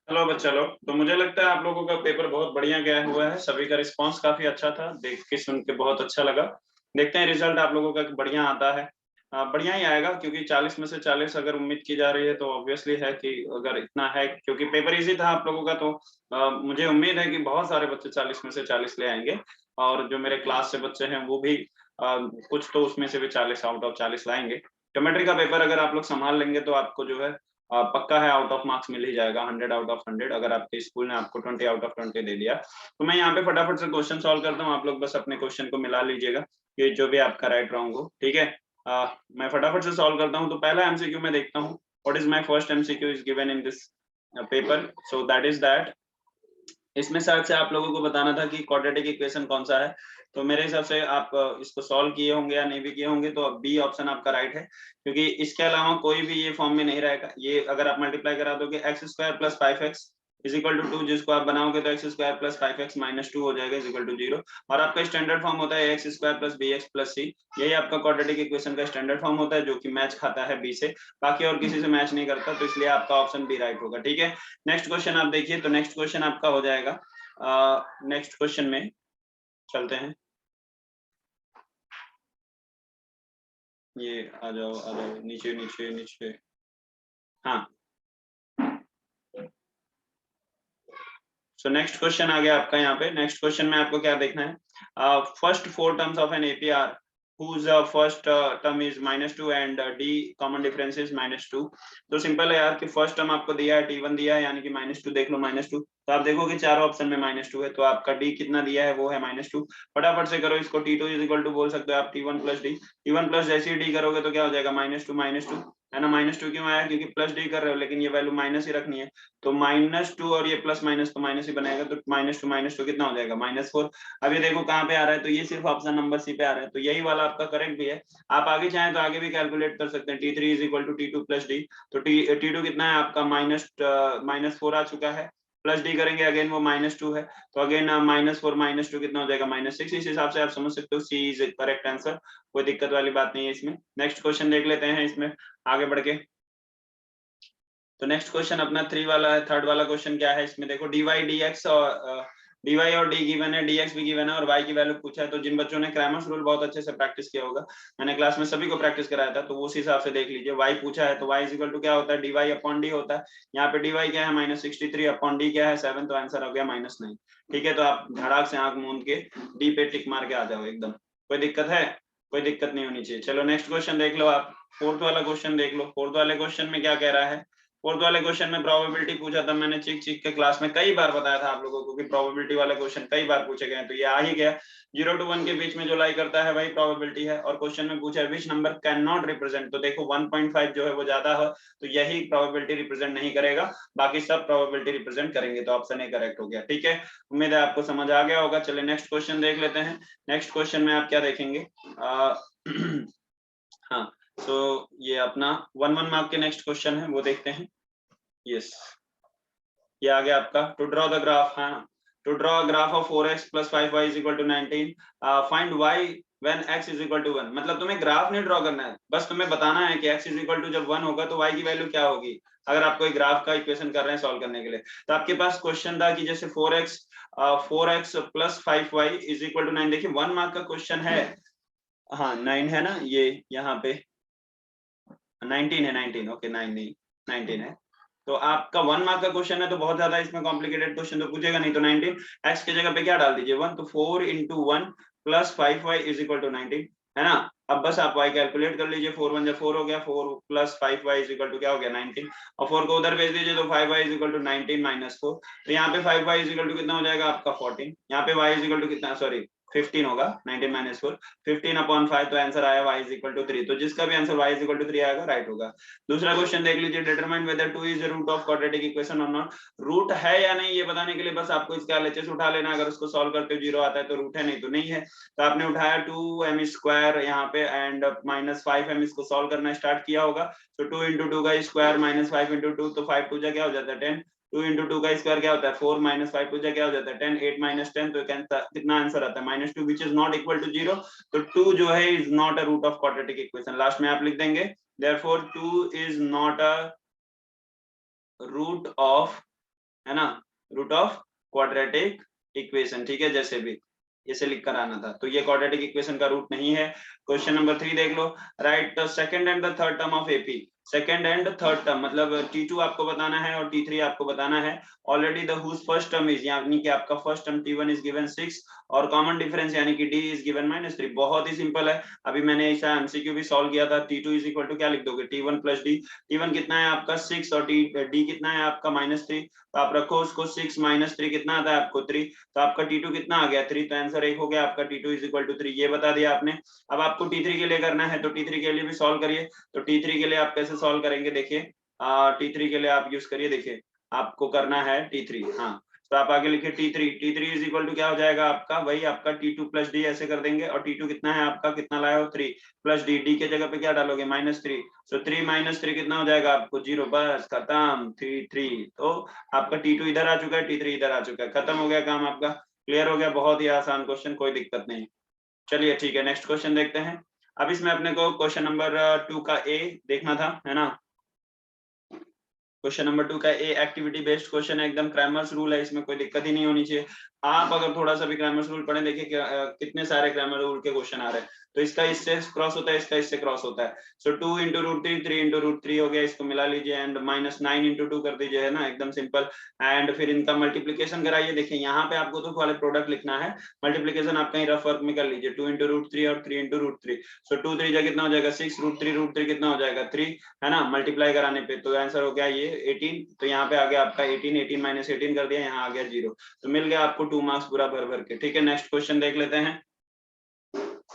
Hello बच्चा लोग। तो मुझे लगता है आप लोगों का पेपर बहुत बढ़िया गया हुआ है। सभी का रिस्पांस काफी अच्छा था, देख के सुन के बहुत अच्छा लगा। देखते हैं रिजल्ट आप लोगों का बढ़िया आता है। बढ़िया ही आएगा, क्योंकि 40 में से 40 अगर उम्मीद की जा रही है तो ऑब्वियसली है कि अगर इतना है, क्योंकि पेपर इजी था आप लोगों का, तो मुझे उम्मीद है कि बहुत सारे बच्चे 40 में से 40 ले आएंगे। और जो मेरे क्लास से बच्चे हैं वो भी कुछ तो उसमें से भी 40 आउट ऑफ 40 लाएंगे। ज्योमेट्री का पेपर अगर आप लोग संभाल लेंगे तो आपको जो है पक्का है आउट ऑफ मार्क्स मिल ही जाएगा, 100 आउट ऑफ 100। अगर आपके स्कूल ने आपको 20 आउट ऑफ 20 दे दिया तो मैं यहाँ पे फटाफट से क्वेश्चन सॉल्व करता हूँ। आप लोग बस अपने क्वेश्चन को मिला लीजिएगा कि जो भी आपका राइट रॉन्ग हो, ठीक है। मैं फटाफट से सॉल्व करता हूँ। तो पहला एमसीक्यू मैं देखता हूँ, what is my first MCQ is given in this paper. So that is that, इसमें शायद से आप लोगों को बताना था कि क्वाड्रेटिक इक्वेशन कौन सा है। तो मेरे हिसाब से आप इसको सॉल्व किए होंगे या नहीं भी किए होंगे, तो बी ऑप्शन आपका राइट है, क्योंकि इसके अलावा कोई भी ये फॉर्म में नहीं रहेगा। ये अगर आप मल्टीप्लाई करा दोगे X square plus 5x is equal to 2, जिसको आप बनाओगे तो x square plus 5x minus 2 हो जाएगा इज इक्वल टू 0। और आपका स्टैंडर्ड फॉर्म होता है X square plus B X plus C. यही आपका क्वाड्रेटिक इक्वेशन का स्टैंडर्ड फॉर्म होता है, जो कि मैच खाता है बी से, बाकी और किसी से मैच नहीं करता। तो इसलिए आपका ऑप्शन बी राइट होगा, ठीक है। नेक्स्ट क्वेश्चन आप देखिए। तो नेक्स्ट क्वेश्चन आपका हो जाएगा, नेक्स्ट क्वेश्चन में चलते हैं। ये आ जाओ नीचे नीचे नीचे। हाँ, सो नेक्स्ट क्वेश्चन आ गया आपका यहाँ पे। नेक्स्ट क्वेश्चन में आपको क्या देखना है, first 4 terms of an AP whose first term is -2 and d common difference is -2। तो सिंपल है यार कि फर्स्ट टर्म आपको दिया है t1 दिया है, यानी कि -2 देख लो -2। तो आप देखो कि चारों ऑप्शन में -2 है, तो आपका d कितना दिया है वो है -2। फटाफट से करो इसको, t2 इज इक्वल टू बोल सकते हो आप t1 plus D. t1 plus जैसे ही d करोगे तो क्या हो जाएगा -2 है ना। -2 क्यों आया, क्योंकि प्लस डी कर रहे हो लेकिन ये वैल्यू माइनस ही रखनी है। तो -2 और ये प्लस माइनस तो माइनस ही बनेगा। तो -2 कितना हो जाएगा -4। अब ये देखो कहाँ पे आ रहा है, तो ये सिर्फ ऑप्शन नंबर सी पे आ रहा है, तो यही वाला आपका करेक्ट भी है। आप आगे चाहें तो आगे भी कैलकुलेट कर सकते हैं, t3 is equal to T two plus D. तो टी टू कितना है आपका -4 आ चुका है, प्लस डी करेंगे अगेन वो -2 है, तो अगेन -4 -2 कितना हो जाएगा -6। इस हिसाब से आप समझ सकते हो सी इज करेक्ट आंसर। कोई दिक्कत वाली बात नहीं है इसमें। नेक्स्ट क्वेश्चन देख लेते हैं इसमें आगे बढ़ के। तो नेक्स्ट क्वेश्चन अपना 3 वाला है। थर्ड वाला क्वेश्चन क्या है इसमें देखो, dy और d गिवन है, dx भी गिवन है और y की वैल्यू पूछा है। तो जिन बच्चों ने क्रैमर्स रूल बहुत अच्छे से प्रैक्टिस किया होगा, मैंने क्लास में सभी को प्रैक्टिस कराया था, तो उस हिसाब से देख लीजिए। y पूछा है तो y इज इक्वल टू क्या होता है, dy अपॉन d होता है। यहाँ पे dy क्या है -63 अपॉन d क्या है 7, तो आंसर हो गया -9। ठीक है, तो आप धड़ाक से आंख मूंद के d पे टिक मार के आ जाओ एकदम। कोई दिक्कत है? कोई दिक्कत नहीं होनी चाहिए। चलो नेक्स्ट क्वेश्चन देख लो आप। फोर्थ वाला क्वेश्चन देख लो। फोर्थ वाले क्वेश्चन में क्या कह रहा है, फोर्थ वाले क्वेश्चन में प्रोबेबिलिटी पूछा था। मैंने चीख चीख के क्लास में कई बार बताया था आप लोगों को कि प्रोबेबिलिटी वाले क्वेश्चन कई बार पूछे गए हैं, तो ये आ ही गया। 0 to 1 के बीच में जो लाई करता है वही प्रोबेबिलिटी है। और क्वेश्चन में पूछा है which number can not represent, तो देखो 1.5 जो है वो ज्यादा है, तो यही प्रोबेबिलिटी रिप्रेजेंट नहीं करेगा, बाकी सब प्रोबेबिलिटी रिप्रेजेंट करेंगे। तो ऑप्शन ए करेक्ट हो गया, ठीक है। उम्मीद है आपको समझ आ गया होगा। चलिए नेक्स्ट क्वेश्चन देख लेते हैं। नेक्स्ट क्वेश्चन में आप क्या देखेंगे, हाँ, तो ये अपना 1 मार्क के नेक्स्ट क्वेश्चन है, वो देखते हैं। यस, ये आ गया आपका। टू ड्रॉ द ग्राफ, हाँ, to draw graph of 4x plus 5y is equal to 19, find y when x is equal to 1। मतलब तुम्हें ग्राफ नहीं ड्रॉ करना है, बस तुम्हें बताना है कि x इज इक्वल टू जब 1 होगा तो y की वैल्यू क्या होगी। अगर आप कोई ग्राफ का इक्वेशन कर रहे हैं सॉल्व करने के लिए, तो आपके पास क्वेश्चन था कि जैसे 4x plus 5y is equal to 9। देखिए 1 मार्क का क्वेश्चन है, हाँ 9 है ना, ये यहाँ पे 19 है, 19 ओके, 9 नहीं 19 है। तो आपका 1 मार्क का क्वेश्चन है, तो बहुत ज्यादा इसमें कॉम्प्लिकेटेड क्वेश्चन तो पूछेगा नहीं। तो 19 x की जगह पे क्या डाल दीजिए 1, तो 4 into 1 plus 5y is equal to 19, है ना। अब बस आप y कैलकुलेट कर लीजिए, 4 1 4 हो गया, 4 plus 5y is equal to क्या हो गया 19, और 4 को उधर भेज दीजिए तो 5y is equal to 19 minus 4। तो यहाँ पे 5y इज इक्वल टू कितना हो जाएगा आपका 14। यहाँ पे y इज इक्वल टू कितना, सॉरी 15 होगा, 19 माइनस 4 15 अपॉन 5, तो आंसर आया y इज इक्वल टू 3। तो जिसका भी answer y is equal to 3 आएगा राइट होगा। दूसरा क्वेश्चन देख लीजिए, determine whether 2 is the root of quadratic equation और नॉट। रूट है या नहीं ये बताने के लिए बस आपको इसका एलएचएस उठा लेना। अगर उसको सॉल्व करते हो 0 आता है तो रूट है, नहीं तो नहीं है। तो आपने उठाया 2m² यहाँ पे एंड -5m, इसको सॉल्व करना स्टार्ट किया होगा। तो 2 इंटू 2 का स्क्वायर -5 इंटू 2, तो 5 2 क्या हो जाता है 10। 2 इंटू 2 का स्क्वायर क्या होता है 4 -5 2 क्या हो जाता है 10, 8 माइनस 10, तो कितना आंसर आता है -2 which is not equal to 0। तो 2 जो है is not a root of quadratic equation. Last में आप लिख देंगे therefore 2 is not a root of है ना, रूट ऑफ क्वाड्रेटिक इक्वेशन, ठीक है, जैसे भी इसे लिख कर आना था। तो ये क्वाड्रेटिक इक्वेशन का रूट नहीं है। क्वेश्चन नंबर 3 देख लो, write the second and the third term of AP. Second and third term मतलब T2 आपको बताना है और T3 आपको बताना है। Already the whose first term is, यानी कि आपका first term T1 is given 6 और कॉमन डिफरेंस यानी कि D इज गिवन -3। बहुत ही सिंपल है, अभी मैंने ऐसा एमसीक्यू भी सॉल्व किया था। T2 इज इक्वल टू क्या लिख दोगे, T1 प्लस D। T1 कितना है आपका 6 और D कितना है आपका -3, तो आप रखो उसको 6 -3 कितना आता है आपको 3, तो आपका T2 कितना आ गया 3, तो आंसर 1 हो गया आपका, T2 इज इक्वल टू 3, ये बता दिया आपने। अब आपको T3 के लिए करना है, तो T3 के लिए भी सॉल्व करिए। तो T3 के लिए आप कैसे सॉल्व करेंगे, देखिए T3 के लिए आप यूज करिए, देखिए आपको करना है T3, हाँ, तो आप आगे लिखिए T3 इज इक्वल टू क्या हो जाएगा आपका, वही आपका T2 प्लस D ऐसे कर देंगे, और T2 कितना है आपका, कितना लाए हो 3 प्लस D के जगह पे क्या डालोगे -3, सो 3 -3 कितना हो जाएगा आपको 0, बस खत्म 3। तो आपका T2 इधर आ चुका है, T3 इधर आ चुका है, खत्म हो गया काम आपका, क्लियर हो गया। बहुत ही आसान क्वेश्चन, कोई दिक्कत नहीं। चलिए ठीक है, नेक्स्ट क्वेश्चन देखते हैं। अब इसमें अपने को क्वेश्चन नंबर 2 का ए देखना था, है ना। क्वेश्चन नंबर 2 का ए एक्टिविटी बेस्ड क्वेश्चन है, एकदम क्रैमर्स रूल है, इसमें कोई दिक्कत ही नहीं होनी चाहिए। आप अगर थोड़ा सा भी क्रैमर्स रूल पढ़े, देखिए कितने सारे क्रैमर रूल के क्वेश्चन आ रहे हैं। तो इसका इससे क्रॉस होता है, इसका इससे क्रॉस होता है। सो 2 × √3 3 × √3 हो गया, इसको मिला लीजिए एंड -9 × 2 कर दीजिए, है ना, एकदम सिंपल। एंड फिर इनका मल्टीप्लीकेशन कराइए। देखिए यहाँ पे आपको तो वाले प्रोडक्ट लिखना है, मल्टीप्लीकेशन आप कहीं रफ वर्क में कर लीजिए, 2 × √3 और 3 × √3। सो 2 3 जा कितना हो जाएगा 6, √3 कितना हो जाएगा 3, है ना, मल्टीप्लाई कराने पे तो आंसर हो गया ये 18। तो यहाँ पे आ गया आपका 18, 18 - 18 कर दिया, यहाँ आ गया 0, तो मिल गया आपको 2 मार्क्स पूरा भर भर के। ठीक है, नेक्स्ट क्वेश्चन देख लेते हैं।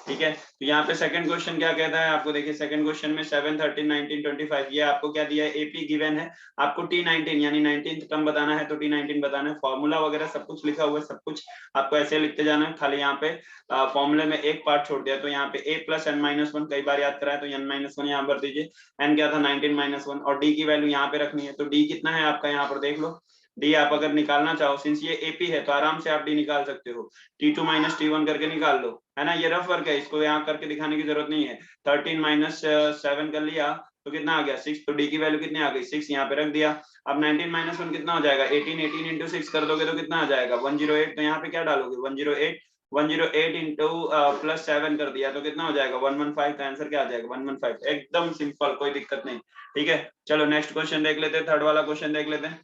ठीक है, तो यहाँ पे सेकंड क्वेश्चन क्या कहता है आपको, देखिए सेकंड क्वेश्चन में 7 13 19 25 ये आपको क्या दिया है, एपी गिवन है, आपको T19 यानी 19th टर्म बताना है, तो T19 बताना है, फॉर्मूला वगैरह सब कुछ लिखा हुआ है, सब कुछ आपको ऐसे लिखते जाना है। खाली यहाँ पे फॉर्मूले में एक पार्ट छोड़ दिया, तो यहाँ पे a + n - 1 कई बार याद कराया, तो n - 1 यहाँ भर दीजिए, n क्या था 19 - 1, और d की वैल्यू यहाँ पे रखनी है। तो d कितना है आपका, यहाँ पर देख लो, d आप अगर निकालना चाहो, सिंस ये एपी है तो आराम से आप d निकाल सकते हो, T2 - T1 करके निकाल लो, है ना, ये रफ वर्क है, इसको यहाँ करके दिखाने की जरूरत नहीं है। 13 - 7 कर लिया तो कितना आ गया 6, तो डी की वैल्यू कितनी आ गई 6, यहाँ पे रख दिया। अब 19 - 1 कितना हो जाएगा 18, 18 × 6 कर दोगे तो कितना आ जाएगा 108, तो यहाँ पे क्या डालोगे 108, 108 इंटू +7 कर दिया तो कितना हो जाएगा 115, का आंसर क्या आ जाएगा 115, एकदम सिंपल, कोई दिक्कत नहीं। ठीक है, चलो नेक्स्ट क्वेश्चन देख लेते हैं, थर्ड वाला क्वेश्चन देख लेते हैं।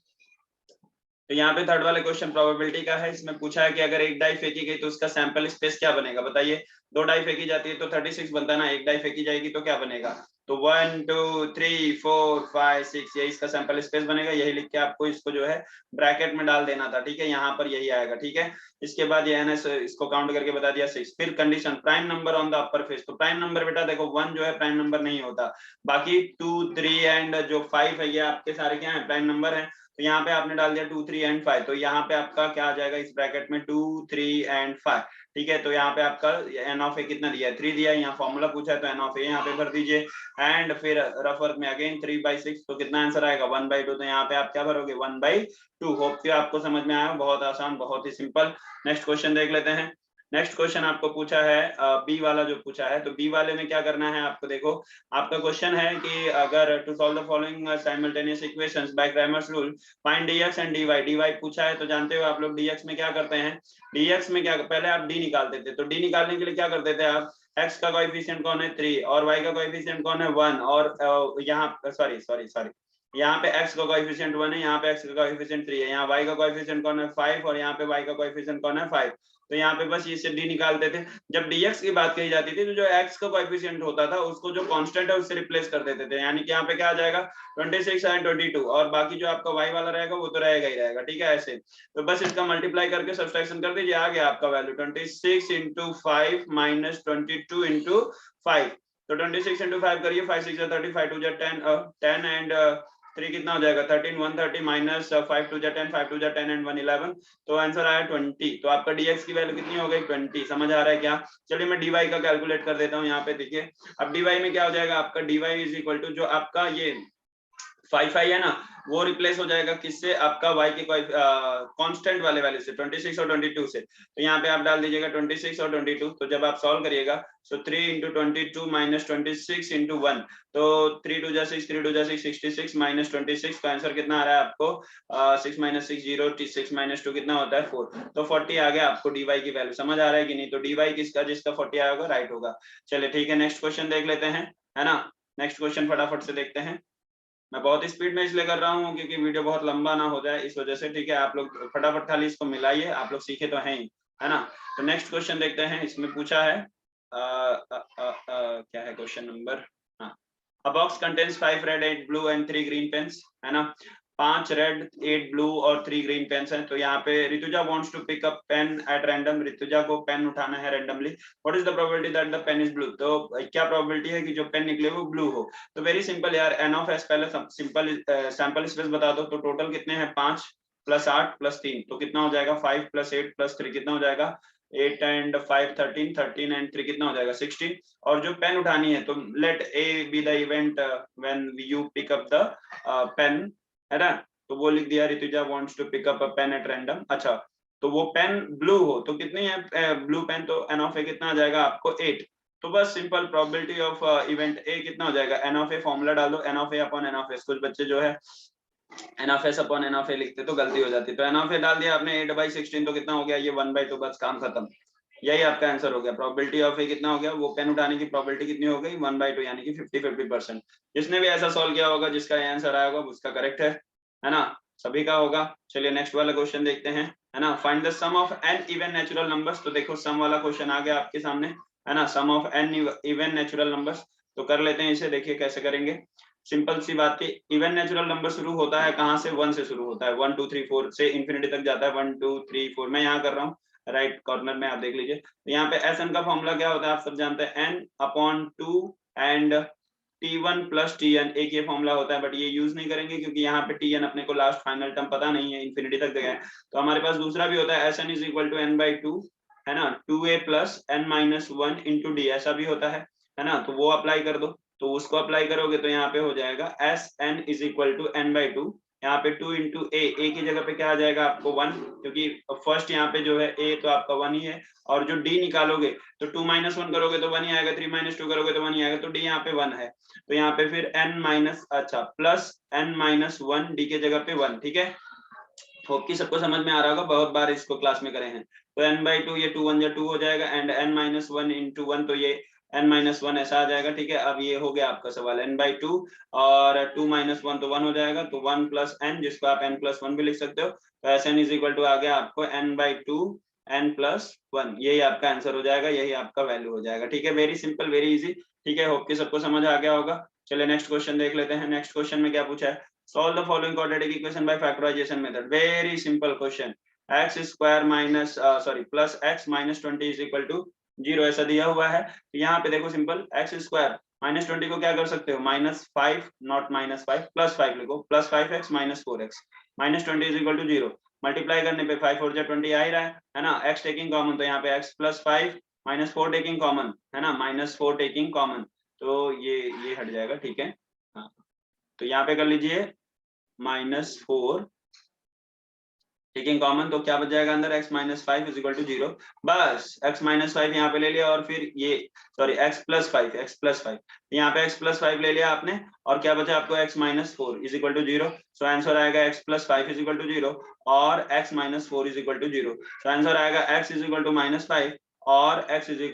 तो यहाँ पे थर्ड वाले क्वेश्चन प्रोबेबिलिटी का है, इसमें पूछा है कि अगर एक डाई फेंकी गई तो उसका सैंपल स्पेस क्या बनेगा, बताइए। 2 डाई फेंकी जाती है तो 36 बनता है ना, एक डाई फेंकी जाएगी तो क्या बनेगा, तो 1 2 3 4 5 6 ये इसका सैंपल स्पेस बनेगा, यही लिख के आपको इसको जो है ब्रैकेट में डाल देना था। ठीक है, यहाँ पर यही आएगा। ठीक है, इसके बाद ये NS इसको काउंट करके बता दिया 6। फिर condition prime number on the upper face, तो प्राइम नंबर बेटा देखो 1 जो है प्राइम नंबर नहीं होता, बाकी 2 3 एंड जो 5 है ये आपके सारे क्या है प्राइम नंबर है। तो यहाँ पे आपने डाल दिया 2 3 एंड 5, तो यहाँ पे आपका क्या आ जाएगा इस ब्रैकेट में 2 3 एंड 5। ठीक है, तो यहाँ पे आपका n ऑफ a कितना दिया है 3 दिया है, यहाँ फॉर्मूला पूछा है तो n ऑफ a यहाँ पे भर दीजिए एंड फिर रफ वर्क में अगेन 3/6, तो कितना आंसर आएगा 1/2, तो यहाँ पे आप क्या भरोगे 1/2। होप कि आपको समझ में आया, बहुत आसान, बहुत ही सिंपल। नेक्स्ट क्वेश्चन देख लेते हैं। नेक्स्ट क्वेश्चन आपको पूछा है बी वाला जो पूछा है, तो बी वाले में क्या करना है आपको, देखो आपका क्वेश्चन है कि अगर to solve the following simultaneous equations by Cramer's rule find dx and dy पूछा है। तो जानते हो आप लोग dx में क्या करते हैं, dx में क्या पहले आप d निकालते थे, तो d निकालने के लिए क्या करते थे आप, x का कोएफिशिएंट कौन है 3 और y का कोएफिशिएंट कौन है 1, और यहाँ सॉरी यहाँ पे x का कोएफिशिएंट 1 है, यहाँ पे x का कोएफिशिएंट 3 है, यहाँ y का कोएफिशिएंट कौन है 5 और यहाँ पे y का कोएफिशिएंट कौन है 5। तो यहाँ पे बस ये से d निकालते थे। जब dx की बात कही जाती थी तो जो x का कोएफिशिएंट होता था उसको जो कांस्टेंट है उससे रिप्लेस कर देते थे, यानी कि यहाँ पे क्या आ जाएगा 26 एंड 22, और बाकी जो आपका y वाला रहेगा वो तो रहेगा ही रहेगा। ठीक है, ऐसे तो बस इसका मल्टीप्लाई करके सब्सट्रैक्शन कर दीजिए, आ गया आपका वैल्यू 26 × 5 - 22 × 5। तो 26 × 5 करिए, 5 6 30, 5 2 10 एंड 3 कितना हो जाएगा 13, 130 माइनस 5 2 10, 5 2 10 एंड 1 11, तो आंसर आया 20। तो आपका dx की वैल्यू कितनी हो गई 20, समझ आ रहा है क्या। चलिए मैं dy का कैलकुलेट कर देता हूँ, यहाँ पे देखिए अब dy में क्या हो जाएगा आपका dy इज इक्वल टू जो आपका ये 5 है ना, वो रिप्लेस हो जाएगा किससे, आपका y के कांस्टेंट वाले वैल्यू से, 26 और 22 से। तो यहाँ पे आप डाल दीजिएगा 26 और 22। तो जब आप सॉल्व करिएगा सो 3 into 22 minus 26 into 1, तो 3 2 जा 6, 3 2 जा 6, 66 minus 26 का आंसर कितना आ रहा है आपको 6 minus 6 0, 6 minus 2 कितना होता है 4। तो 40 आ गया आपको dy की वैल्यू। समझ आ रहा है कि नहीं? तो dy किसका, जिसका 40 आया होगा राइट होगा। चलिए ठीक है, नेक्स्ट क्वेश्चन देख लेते हैं, है ना। नेक्स्ट क्वेश्चन फटाफट से देखते हैं। मैं बहुत स्पीड में इसलिए कर रहा हूँ क्योंकि वीडियो बहुत लंबा ना हो जाए, इस वजह से। ठीक है, आप लोग फटाफट खाली इसको मिलाइए, आप लोग सीखे तो हैं ही, है ना। तो नेक्स्ट क्वेश्चन देखते हैं। इसमें पूछा है क्या है क्वेश्चन नंबर, हाँ, a box contains 5 red 8 blue and 3 green pens, है ना। 5 रेड 8 ब्लू और 3 ग्रीन पेन्स हैं। तो यहाँ पे Rutuja wants to pick up pen at random, Rutuja को पेन उठाना है randomly. What is the probability that the pen is blue, तो क्या प्रोबेबिलिटी है कि जो पेन निकले वो ब्लू हो। तो वेरी सिंपल यार, एन ऑफ एस पहले सिंपल सैंपल स्पेस बता दो। तो टोटल कितने हैं, 5 + 8 + 3, तो कितना हो जाएगा 5 + 8 + 3 कितना हो जाएगा 8 and 5 13, 13 and 3 कितना हो जाएगा 16। और जो पेन उठानी है तो let A be the event when you pick up the pen, है ना। तो वो लिख दिया, Rutuja wants to pick up a pen at random. अच्छा, तो वो पेन ब्लू हो तो कितनी है ब्लू पेन, तो एन ऑफ ए कितना आ जाएगा आपको 8। तो बस simple probability of event A कितना हो जाएगा, एन ऑफ ए फॉर्मूला डाल दो, N of A upon N of S. कुछ बच्चे जो है N of S upon N of A लिखते तो गलती हो जाती। तो एन ऑफ ए डाल दिया आपने 8/16, तो कितना हो गया ये 1/2, बस काम खत्म। यही आपका आंसर हो गया। प्रोबेबिलिटी ऑफ ए कितना हो गया, वो पेन उठाने की प्रोबेबिलिटी कितनी हो गई 1/2, यानी कि 50-50%। जिसने भी ऐसा सॉल्व किया होगा, जिसका आंसर आया होगा उसका करेक्ट है ना, सभी का होगा। चलिए नेक्स्ट वाला क्वेश्चन देखते हैं, है ना। Find the sum of N even natural numbers. तो देखो सम वाला क्वेश्चन आ गया आपके सामने, है ना, sum of N even natural numbers. तो कर लेते हैं इसे, देखिए कैसे करेंगे। सिंपल सी बात की, इवन नेचुरल नंबर शुरू होता है कहाँ से, 1 से शुरू होता है, 1 2 3 4 से इंफिनिटी तक जाता है, 1 2 3 4। मैं यहाँ कर रहा हूँ राइट कॉर्नर में, आप देख लीजिए। तो यहाँ पे एस एन का फॉर्मूला क्या होता है, आप सब जानते हैं, n/2 एंड t1 + tn, एक ये फॉर्मूला होता है, बट ये यूज नहीं करेंगे क्योंकि यहाँ पे tn अपने को लास्ट फाइनल टर्म पता नहीं है, इंफिनिटी तक गया है। तो हमारे पास दूसरा भी होता है, Sn = n/2, है ना, 2a + n-1 × d, ऐसा भी होता है ना। तो वो अप्लाई कर दो, तो उसको अप्लाई करोगे तो यहाँ पे हो जाएगा Sn = n/2, यहाँ पे 2 × a की जगह पे क्या आ जाएगा आपको 1, क्योंकि फर्स्ट यहाँ पे जो है a तो आपका 1 ही है, और जो d निकालोगे तो 2 - 1 करोगे तो 1 ही आएगा, 3 - 2 करोगे तो 1 ही आएगा, तो d यहाँ पे 1 है। तो यहाँ पे फिर अच्छा +n-1 d के जगह पे 1, ठीक है। होप कि सबको समझ में आ रहा होगा, बहुत बार इसको क्लास में करे हैं। तो n/2 ये 2 1 जा 2 हो जाएगा, एंड n-1 × 1, तो ये n-1 ऐसा आ जाएगा, ठीक है। अब ये हो गया आपका सवाल n/2, और 2 - 1 तो 1 हो जाएगा, तो 1 + n, जिसको आप n+1 भी लिख सकते हो। तो Sn = आ गया आपको n/2 n+1, यही आपका आंसर हो जाएगा, यही आपका वैल्यू हो जाएगा, ठीक है। वेरी सिंपल, वेरी इजी, ठीक है। होप कि सबको समझ आ गया होगा। चलिए नेक्स्ट क्वेश्चन देख लेते हैं। नेक्स्ट क्वेश्चन में क्या पूछा है, solve the following quadratic equation by factorization method। very simple question, x² plus x - 20 = 0 ऐसा दिया हुआ है। तो यहाँ पे देखो सिंपल, x² - 20 को क्या कर सकते हो, -5 नॉट -5 +5 लिखो, +5x - 4x - 20 = 0। मल्टीप्लाई करने पे 5 4 जा 20 आ ही रहा है ना। x टेकिंग कॉमन, तो यहाँ पे x + 5 - 4 टेकिंग कॉमन, है ना, -4 टेकिंग कॉमन, तो ये हट जाएगा, ठीक है। हाँ, तो यहाँ पे कर लीजिए -4 टेकिंग कॉमन, तो क्या बच जाएगा अंदर, x - 5 = 0। बस x - 5 यहाँ पे ले लिया, और फिर ये सॉरी x + 5 यहाँ पे x + 5 ले लिया आपने, और क्या बचा आपको x - 4 = 0। सो आंसर आएगा x + 5 = 0 और x - 4 = 0। सो आंसर आएगा x = -5 और x =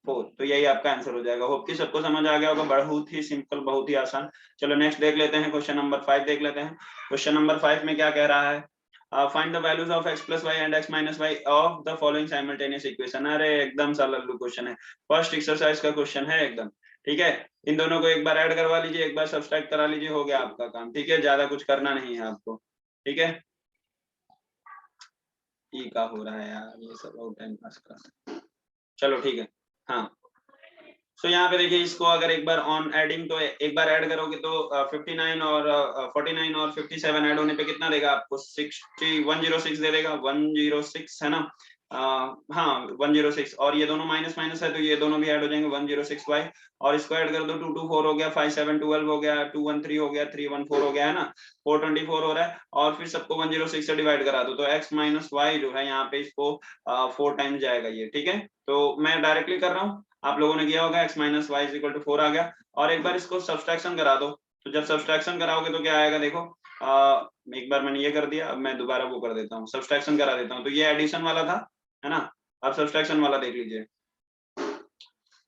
4। तो यही आपका आंसर हो जाएगा। होप कि सबको समझ आ गया होगा, बहुत ही सिंपल, बहुत ही आसान। चलो नेक्स्ट देख लेते हैं, क्वेश्चन नंबर 5 देख लेते हैं। क्वेश्चन नंबर 5 में क्या कह रहा है, find the values of x + y and x - y of the following simultaneous equation. अरे एकदम सा लल्लू क्वेश्चन है, फर्स्ट एक्सरसाइज का क्वेश्चन है एकदम, ठीक है। इन दोनों को एक बार ऐड करवा लीजिए, एक बार सब्सट्रैक्ट करा लीजिए, हो गया आपका काम, ठीक है। ज्यादा कुछ करना नहीं है आपको, ठीक है। क्या हो रहा है यार, ये सब और टाइम पास कर, चलो ठीक है। हाँ, सो यहाँ पे देखिए, इसको अगर एक बार ऑन एडिंग, तो एक बार ऐड करोगे तो 59 और 49 और 57 ऐड होने पे कितना देगा आपको 106 दे देगा, 106, है ना। हाँ 106, और ये दोनों माइनस माइनस है तो ये दोनों भी ऐड हो जाएंगे 106y, और इसको ऐड कर दो 224 हो गया, 5712 हो गया, 213 हो गया, 314 हो गया है ना, 424 हो रहा है, और फिर सबको 106 से डिवाइड करा दो तो x माइनस वाई जो है यहाँ पे इसको 4 टाइम्स जाएगा ये, ठीक है। तो मैं डायरेक्टली कर रहा हूँ, आप लोगों ने किया होगा, x minus y is equal to 4 आ गया, और एक बार इसको सब्सट्रैक्शन करा दो, तो जब सब्सट्रैक्शन कराओगे तो क्या आएगा देखो, एक बार मैंने ये कर दिया, अब मैं दोबारा वो कर देता हूँ, सब्सट्रैक्शन करा देता हूँ, तो ये एडिशन वाला था है ना, अब सब्सट्रैक्शन वाला देख लीजिए,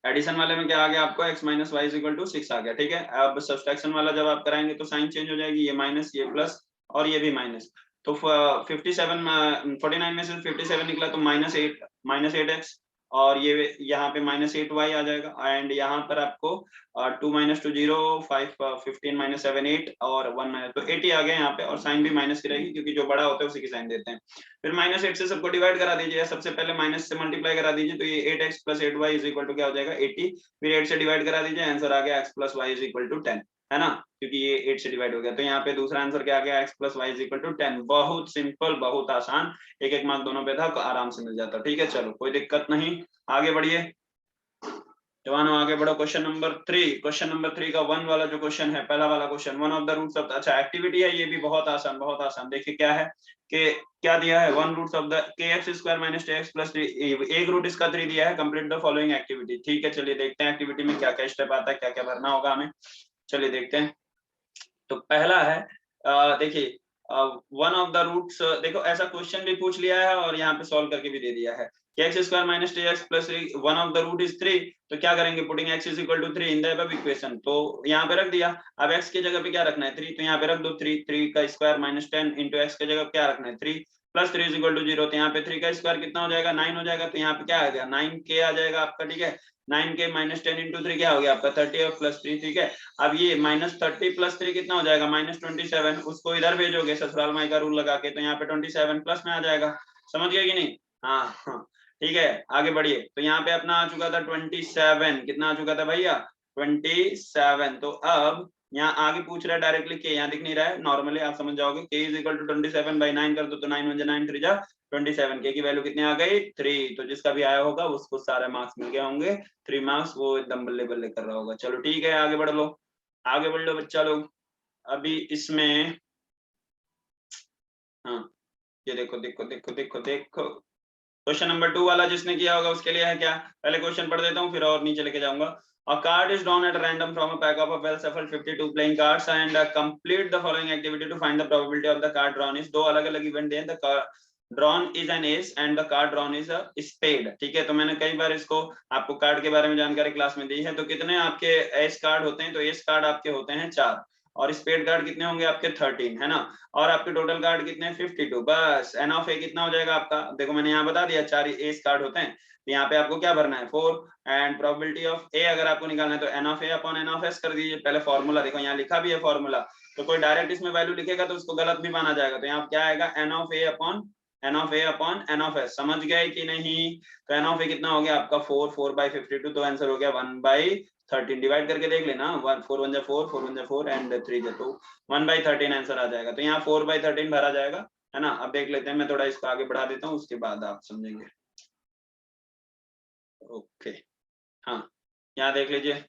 एडिशन वाले में क्या आ गया आपको, x minus y is equal to 6 आ गया, ठीक है। अब सब्सट्रैक्शन वाला जब आप कराएंगे तो साइन चेंज हो जाएगी, ये माइनस ये प्लस और ये भी माइनस, तो 49 में से 57 निकला तो -8x, और ये यहाँ पे -8y आ जाएगा, एंड यहाँ पर आपको 2 - 2 0 5 15 - 7 8 और 1 माइनस, तो 80 आ गया यहाँ पे, और साइन भी माइनस की रहेगी क्योंकि जो बड़ा होता है उसी की साइन देते हैं। फिर -8 से सबको डिवाइड करा दीजिए, सबसे पहले माइनस से मल्टीप्लाई करा दीजिए, तो ये 8x + 8y is equal to क्या हो जाएगा 80, फिर 8 से डिवाइड करा दीजिए, आंसर आ गया x + y is equal to 10, है ना, क्योंकि ये 8 से डिवाइड हो गया, तो यहाँ पे दूसरा आंसर क्या आ गया, x + y is equal to 10। बहुत सिंपल, बहुत आसान, एक एक मार्क दोनों पे था, आराम से मिल जाता, ठीक है। चलो कोई दिक्कत नहीं, आगे बढ़िए जवानों, आगे बढ़ो। क्वेश्चन नंबर 3 का 1 वाला जो क्वेश्चन है, पहला वाला question, one of the roots of, अच्छा एक्टिविटी है, ये भी बहुत आसान, बहुत आसान। देखिए क्या है कि क्या दिया है, one roots of the kx² - 10x + 3, एक रूट इसका 3 दिया है, कंप्लीट द फॉलोइंग एक्टिविटी, ठीक है। चलिए देखते हैं एक्टिविटी में क्या क्या स्टेप आता है, क्या क्या भरना होगा हमें, चलिए देखते हैं। तो पहला है, देखिए वन ऑफ द रूट्स, देखो ऐसा क्वेश्चन भी पूछ लिया है और यहाँ पे सॉल्व करके भी दे दिया है, x² - 10x + 3, one of the root is 3, तो क्या करेंगे, putting x is equal to 3 in the above equation, तो यहाँ पे रख दिया। अब x की जगह पे क्या रखना है 3, तो यहाँ पे रख दो 3 का स्क्वायर -10 इंटू x की जगह क्या रखना है 3 + 3 इज इक्वल टू 0, तो यहाँ पे 3 का स्क्वायर कितना हो जाएगा 9 हो जाएगा, तो यहाँ पे क्या आ गया 9k आ जाएगा आपका, ठीक है। 9k -10 इंटू 3 क्या हो गया आपका 30 और +3, ठीक है। अब ये -30 + 3 कितना हो जाएगा -27, उसको इधर भेजोगे ससुराल माई का रूल लगा के, तो यहाँ पे 27 प्लस में आ जाएगा, समझ गए कि नहीं, हाँ ठीक है। आगे बढ़िए, तो यहाँ पे अपना आ चुका था 27, कितना आ चुका था भैया 27, तो अब यहाँ आगे पूछ रहा है डायरेक्टली के, यहाँ दिख नहीं रहा है, नॉर्मली आप समझ जाओगे, k इज इक्वल टू 27/9 कर दो, तो 9 × 9 3 जा 27, के की वैल्यू कितनी आ गई 3, तो जिसका भी आया होगा उसको सारे मार्क्स मिल गए होंगे, 3 मार्क्स, वो एकदम बल्ले बल्ले कर रहा होगा। चलो ठीक है, आगे बढ़ लो, आगे बढ़ लो बच्चा लोग। अभी इसमें हाँ, ये देखो देखो देखो देखो देखो, क्वेश्चन नंबर 2 वाला जिसने किया होगा उसके लिए है क्या, पहले क्वेश्चन पढ़ देता हूँ फिर और नीचे लेके जाऊंगा। A card is drawn at random from a pack of well shuffled 52 playing cards and complete the following activity to find the probability of the card drawn is, दो अलग अलग इवेंट हैं, the card drawn is an ace and the card drawn is a spade, ठीक है। तो मैंने कई बार इसको आपको कार्ड के बारे में जानकारी क्लास में दी है, तो कितने आपके एस कार्ड होते हैं, तो एस कार्ड आपके होते हैं 4, और स्पेड कार्ड कितने होंगे आपके 13, है ना, और आपके टोटल कार्ड कितने 52, बस एन ऑफ ए कितना हो जाएगा आपका, देखो मैंने यहाँ बता दिया 4 एस कार्ड होते हैं, तो यहाँ पे आपको क्या भरना है 4, एंड प्रोबेबिलिटी ऑफ ए अगर आपको निकालना है तो N of A upon N of s कर दीजिए, पहले फॉर्मूला देखो यहाँ लिखा भी है फॉर्मूला, तो कोई डायरेक्ट इसमें वैल्यू लिखेगा तो उसको गलत भी माना जाएगा, तो यहाँ क्या आएगा n of A upon N of s, समझ गए कि नहीं। तो एन ऑफ ए कितना हो गया आपका 4/52, तो आंसर हो गया 1/13, डिवाइड करके देख लेना, 4 1 4 4 1 4 एंड 3 2, 1/13 आंसर आ जाएगा, तो यहाँ 4/13 भरा जाएगा, है ना। अब देख लेते हैं, मैं थोड़ा इसको आगे बढ़ा देता हूँ, उसके बाद आप समझेंगे। ओके, हाँ यहाँ देख लीजिए,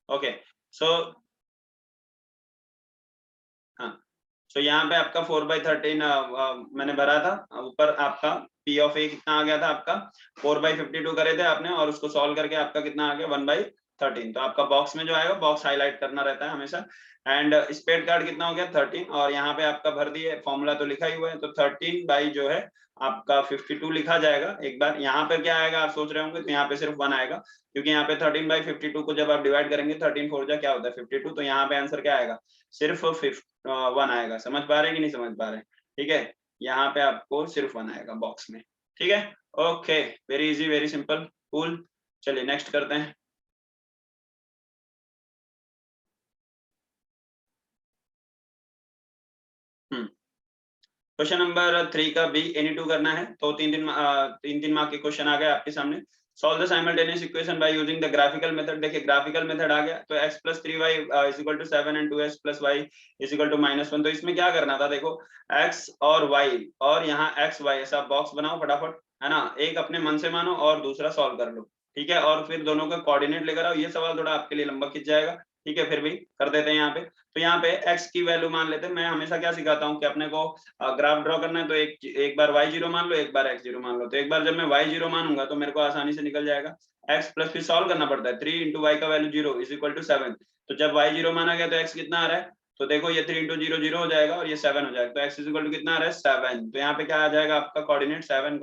ओके सो हाँ, तो यहाँ पे आपका 4/13 मैंने भरा था, ऊपर आपका पी ऑफ ए कितना आ गया था आपका 4/52 करे थे आपने, और उसको सॉल्व करके आपका कितना आ गया 1/13, तो आपका बॉक्स में जो आएगा बॉक्स हाईलाइट करना रहता है हमेशा, एंड स्पेड कार्ड कितना हो गया 13, और यहाँ पे आपका भर दिए, फॉर्मूला तो लिखा ही हुआ है, तो 13 बाई जो है आपका 52 लिखा जाएगा। एक बार यहाँ पे क्या आएगा आप सोच रहे होंगे, तो यहाँ पे सिर्फ 1 आएगा, क्योंकि यहाँ पे 13/52 को जब आप डिवाइड करेंगे 13 4 जा क्या होता है 52, तो यहाँ पे आंसर क्या आएगा सिर्फ 1 आएगा, समझ पा रहे हैं कि नहीं समझ पा रहे हैं, ठीक है। यहाँ पे आपको सिर्फ 1 आएगा बॉक्स में, ठीक है। Okay, very easy, very simple, cool. चलिए नेक्स्ट करते हैं। क्वेश्चन नंबर 3 का बी एनी टू करना है, तो तीन तीन मार्क के क्वेश्चन आ गए आपके सामने। Solve the simultaneous equation by using the graphical method. देखिए ग्राफिकल मेथड आ गया, तो x + 3y is equal to 7 and 2x + y is equal to -1। तो इसमें क्या करना था, देखो x और y और यहाँ x y ऐसा बॉक्स बनाओ फटाफट, है ना, एक अपने मन से मानो और दूसरा सॉल्व कर लो, ठीक है, और फिर दोनों का कोऑर्डिनेट लेकर आओ। ये सवाल थोड़ा आपके लिए लंबा खिंच जाएगा, ठीक है, फिर भी कर देते हैं यहाँ पे। तो यहाँ पे x की वैल्यू मान लेते हैं। मैं हमेशा क्या सिखाता हूँ कि अपने को ग्राफ ड्रॉ करना है तो एक बार y0 मान लो, एक बार x0 मान लो। तो एक बार जब मैं y0 मानूंगा तो मेरे को आसानी से निकल जाएगा। x प्लस फिर सॉल्व करना पड़ता है, 3 इंटू वाई का वैल्यू 0 इज इक्वल टू 7। तो जब y0 माना गया तो x कितना आ रहा है, तो देखो ये 3 इंटू 0 0 हो जाएगा और ये 7 हो जाएगा। तो x इज इक्वल टू कितना आ रहा है 7। तो यहाँ पे क्या आ जाएगा आपका कोऑर्डिनेट 7,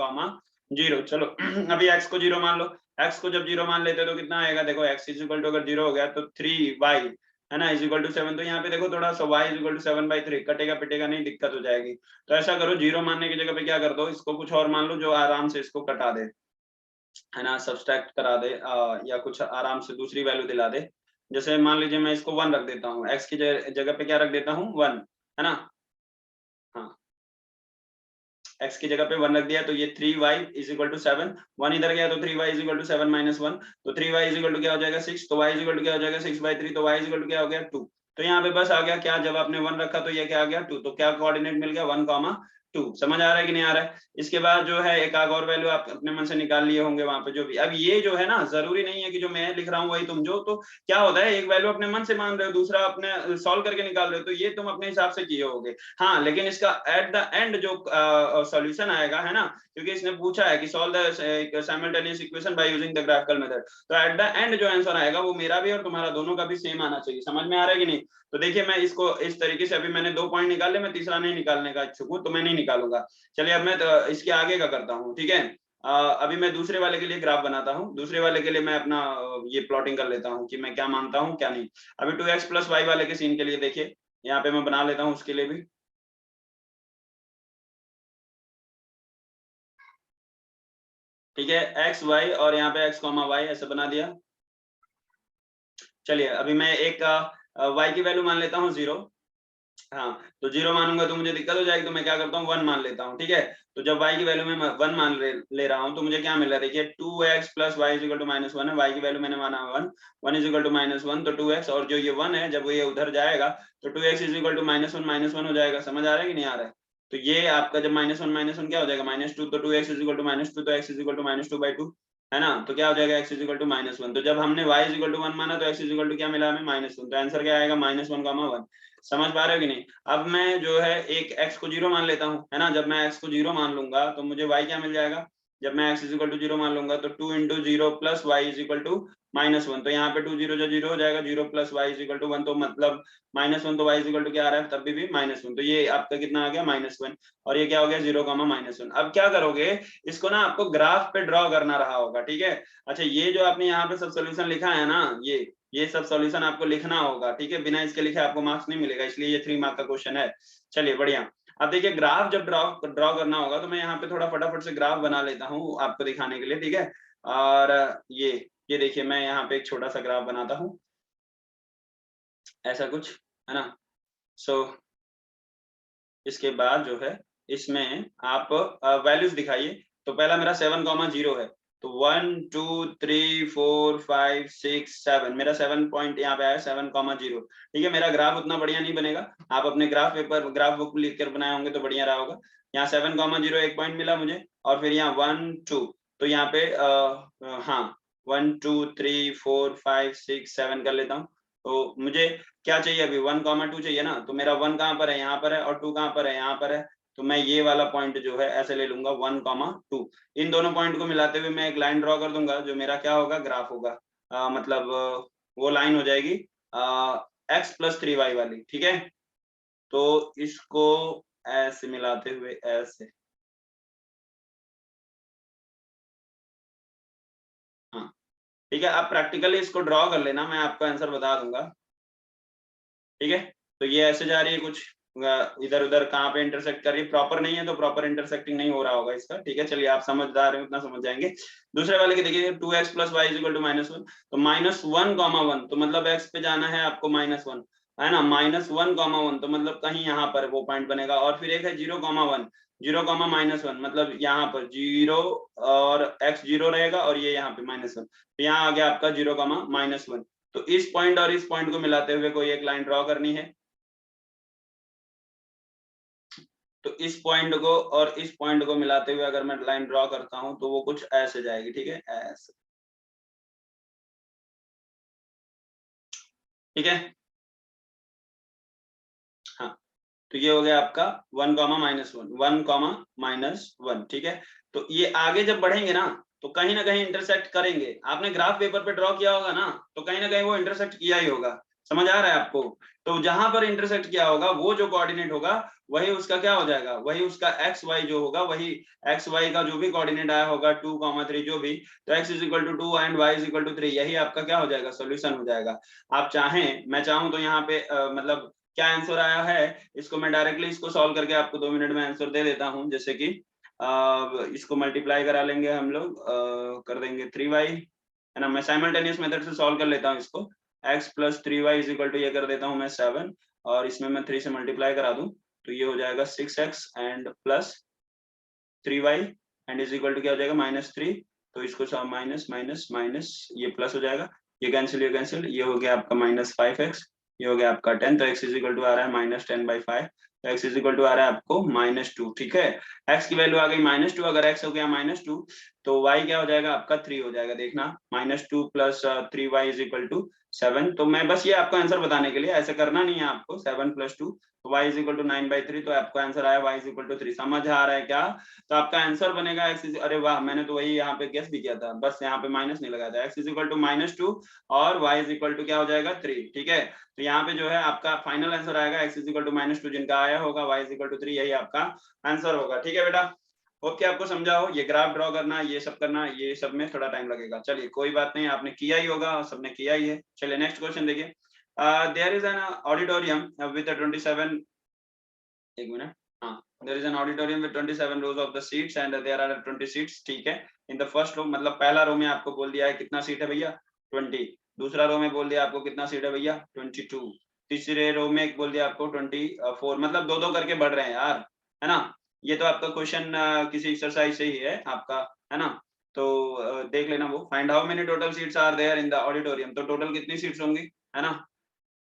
0। चलो अभी x को 0 मान लो। x को जब 0 मान लेते तो कितना आएगा, देखो x इज इक्वल टू अगर 0 हो गया तो 3y है ना इज इक्वल टू 7। तो यहाँ पे देखो थोड़ा सा y इज इक्वल टू 7/3 कटेगा पिटेगा नहीं, दिक्कत हो जाएगी। तो ऐसा करो 0 मानने की जगह पे क्या कर दो, इसको कुछ और मान लो जो आराम से इसको कटा दे, है ना, सब्सट्रैक्ट करा दे, या कुछ आराम से दूसरी वैल्यू दिला दे। जैसे मान लीजिए मैं इसको 1 रख देता हूँ, x की जगह पे क्या रख देता हूँ 1, है ना, हाँ x की जगह पे 1 रख दिया तो ये 3y इज इक्वल टू 7। 1 इधर गया तो 3y इज इक्वल टू 7 - 1। तो 3y इज इक्वल टू क्या हो जाएगा 6। तो y इज इक्वल टू क्या हो जाएगा 6/3। तो y इज इक्वल टू क्या हो गया 2। तो यहाँ पे बस आ गया क्या, जब आपने 1 रखा तो ये क्या आ गया 2। तो क्या कोऑर्डिनेट मिल गया 1, 2। समझ आ रहा है कि नहीं आ रहा है। इसके बाद जो है एक आग और वैल्यू आप अपने मन से निकाल लिए होंगे वहां पे जो भी। अब ये जो है ना, जरूरी नहीं है कि जो मैं लिख रहा हूँ वही तुम जो, तो क्या होता है एक वैल्यू अपने मन से मान रहे हो, दूसरा अपने सॉल्व करके निकाल रहे हो, तो ये तुम अपने हिसाब से किए होगे। हाँ लेकिन इसका एट द एंड जो सॉल्यूशन आएगा, है ना, क्योंकि इसने पूछा है कि solve the simultaneous equation by using the graphical method, तो एट द एंड जो आंसर आएगा वो मेरा भी और तुम्हारा दोनों का भी सेम आना चाहिए। समझ में आ रहा है कि नहीं। तो देखिए मैं इसको इस तरीके से, अभी मैंने 2 पॉइंट निकाले, मैं तीसरा नहीं निकालने का इच्छुक हूँ तो मैं नहीं निकालूंगा। चलिए अब मैं इसके आगे का करता हूँ, ठीक है। अभी मैं दूसरे वाले के लिए ग्राफ बनाता हूँ। दूसरे वाले के लिए मैं अपना ये प्लॉटिंग कर लेता हूँ कि मैं क्या मानता हूँ क्या नहीं। अभी 2x + y वाले के सीन के लिए देखिए यहाँ पे मैं बना लेता हूँ उसके लिए भी, ठीक है, x y और यहाँ पे x, y ऐसे बना दिया। चलिए अभी मैं एक y की वैल्यू मान लेता हूँ 0। हाँ तो 0 मानूंगा तो मुझे दिक्कत हो जाएगी, तो मैं क्या करता हूँ 1 मान लेता हूँ, ठीक है। तो जब y की वैल्यू में 1 मान ले रहा हूँ तो मुझे क्या मिल रहा है, देखिए 2x + y is equal to -1 है। y की वैल्यू मैंने माना 1, 1 इज इक्वल टू -1, तो 2x और जो ये 1 है जब वो ये उधर जाएगा तो 2x इज इक्वल टू -1 हो जाएगा। समझ आ रहा है कि नहीं आ रहा है। तो ये आपका जब -1 क्या हो जाएगा -2, तो 2x इज इक्वल टू -2, तो x इज इक्वल टू -2/2, है ना। तो क्या हो जाएगा x इज इक्वल टू -1। तो जब हमने y इज इक्वल टू 1 माना तो x इज इक्वल टू क्या मिला हमें -1। तो आंसर क्या आएगा -1, 1। समझ पा रहे हो कि नहीं। अब मैं जो है एक x को 0 मान लेता हूँ, है ना। जब मैं x को 0 मान लूंगा तो मुझे y क्या मिल जाएगा, जब मैं x इज इक्वल टू 0 मान लूंगा तो 2 into 0 plus y is equal to -1। तो यहाँ पे 2 0 0 हो जाएगा, 0 plus y is equal to 1, तो मतलब -1, तो y इज इक्वल टू क्या आ रहा है तब भी -1। तो ये आपका कितना आ गया -1, और ये क्या हो गया 0, -1। अब क्या करोगे, इसको ना आपको ग्राफ पे ड्रॉ करना रहा होगा, ठीक है। अच्छा ये जो आपने यहाँ पे सब सोल्यूशन लिखा है ना, ये सब सॉल्यूशन आपको लिखना होगा, ठीक है। बिना इसके लिखे आपको मार्क्स नहीं मिलेगा, इसलिए ये 3 मार्क का क्वेश्चन है। चलिए बढ़िया। अब देखिए ग्राफ जब ड्रॉ करना होगा तो मैं यहाँ पे थोड़ा फटाफट से ग्राफ बना लेता हूँ आपको दिखाने के लिए, ठीक है। और ये देखिए मैं यहाँ पे एक छोटा सा ग्राफ बनाता हूँ, ऐसा कुछ, है ना। सो इसके बाद जो है इसमें आप वैल्यूज दिखाइए। तो पहला मेरा 7, 0 है, तो 1 2 3 4 5 6 7, मेरा 7 पॉइंट यहाँ पे आया 7, 0। ठीक है, मेरा ग्राफ उतना बढ़िया नहीं बनेगा, आप अपने ग्राफ बुक लिख कर बनाए होंगे तो बढ़िया रहा होगा। यहाँ 7, 0 एक पॉइंट मिला मुझे, और फिर यहाँ 1 2, तो यहाँ पे हाँ 1 2 3 4 5 6 7 कर लेता हूँ। तो मुझे क्या चाहिए अभी 1, 2 चाहिए ना, तो मेरा 1 कहाँ पर है, यहाँ पर है, और 2 कहाँ पर है, यहाँ पर है। तो मैं ये वाला पॉइंट जो है ऐसे ले लूंगा 1, 2। इन दोनों पॉइंट को मिलाते हुए मैं एक लाइन ड्रॉ कर दूंगा, जो मेरा क्या होगा ग्राफ होगा, मतलब वो लाइन हो जाएगी x + 3y वाली, ठीक है। तो इसको ऐसे मिलाते हुए ऐसे, हाँ ठीक है। आप प्रैक्टिकली इसको ड्रॉ कर लेना, मैं आपको आंसर बता दूंगा, ठीक है। तो ये ऐसे जा रही है कुछ, इधर उधर कहाँ पे इंटरसेक्ट कर रही है, प्रॉपर नहीं है तो प्रॉपर इंटरसेक्टिंग नहीं हो रहा होगा इसका, ठीक है। चलिए आप समझदार हैं उतना समझ जाएंगे। दूसरे वाले की देखिए 2x + y is equal to -1, तो -1, 1, तो मतलब x पे जाना है आपको -1, है ना, -1, -1 तो मतलब कहीं यहाँ पर वो पॉइंट बनेगा, और फिर एक है 0,1, 0,-1 मतलब यहाँ पर 0 और x 0 रहेगा और ये यहाँ पे -1, तो यहाँ आ गया आपका 0,-1। तो इस पॉइंट और इस पॉइंट को मिलाते हुए कोई एक लाइन ड्रॉ करनी है। तो इस पॉइंट को और इस पॉइंट को मिलाते हुए अगर मैं लाइन ड्रॉ करता हूं तो वो कुछ ऐसे जाएगी, ठीक है, ऐसे, ठीक है। हाँ, तो ये हो गया आपका 1,-1, 1,-1, ठीक है। तो ये आगे जब बढ़ेंगे ना तो कहीं ना कहीं इंटरसेक्ट करेंगे। आपने ग्राफ पेपर पे ड्रॉ किया होगा ना, तो कहीं ना कहीं वो इंटरसेक्ट किया ही होगा, समझ आ रहा है आपको। तो जहां पर इंटरसेक्ट किया होगा वो जो कोऑर्डिनेट होगा वही उसका क्या हो जाएगा, वही उसका एक्स वाई जो होगा, वही एक्स वाई का जो भी कोऑर्डिनेट आया होगा 2,3 जो भी, तो x = 2 एंड y = 3, यही आपका क्या हो जाएगा, सोल्यूशन हो जाएगा। आप चाहें, मैं चाहूं तो यहाँ पे मतलब क्या आंसर आया है, इसको मैं डायरेक्टली इसको सॉल्व करके आपको 2 मिनट में आंसर दे देता हूं। जैसे कि इसको मल्टीप्लाई करा लेंगे हम लोग, कर देंगे 3y, है ना। मैं साइमल्टेनियस मेथड से सॉल्व कर लेता हूं इसको। x + 3y = ये कर देता हूं मैं 7, और इसमें मैं 3 से मल्टीप्लाई करा दूं तो ये हो जाएगा 6x and plus 3y and is equal to क्या हो जाएगा, -3। तो इसको सब माइनस माइनस माइनस ये प्लस हो जाएगा, ये कैंसिल, ये हो गया आपका -5x, ये हो गया आपका 10, तो x = आ रहा है -10/5, तो x = आ रहा है आपको -2, ठीक है। x की वैल्यू आ गई -2, अगर x हो गया -2 तो y क्या हो जाएगा आपका 3 हो जाएगा, देखना -2 + 3y = 7। तो मैं बस ये आपको आंसर बताने के लिए, ऐसे करना नहीं है आपको, 7 + 2 तो y = 9/3, तो आपका आंसर आया y = 3। समझ आ रहा है क्या? तो आपका आंसर बनेगा अरे वाह, मैंने तो वही यहाँ पे गेस भी किया था, बस यहाँ पे माइनस नहीं लगाया था। x = -2 और y = क्या हो जाएगा 3, ठीक है। तो यहाँ पे जो है आपका फाइनल आंसर आएगा x = -2, जिनका आया होगा y = 3, यही आपका आंसर होगा, ठीक है बेटा। होप कि आपको समझा हो। ये ग्राफ ड्रॉ करना, ये सब करना, ये सब में थोड़ा टाइम लगेगा। चलिए कोई बात नहीं, आपने किया ही होगा, सबने किया ही है। चलिए नेक्स्ट क्वेश्चन देखिए। There is an auditorium with 27, एक मिनट, हाँ, there is an auditorium with 27 rows of the seats and there are 20 seats, ठीक है। in the first row, मतलब पहला रो में आपको बोल दिया है कितना सीट है भैया 20, दूसरा रो में बोल दिया आपको कितना सीट है भैया 22, तीसरे रो में बोल दिया आपको 24, मतलब दो दो करके बढ़ रहे हैं यार, है ना। ये तो आपका क्वेश्चन किसी एक्सरसाइज से ही है आपका, है ना। तो देख लेना वो, find how many total seats are there in the auditorium, तो टोटल कितनी सीट्स होंगी, है ना।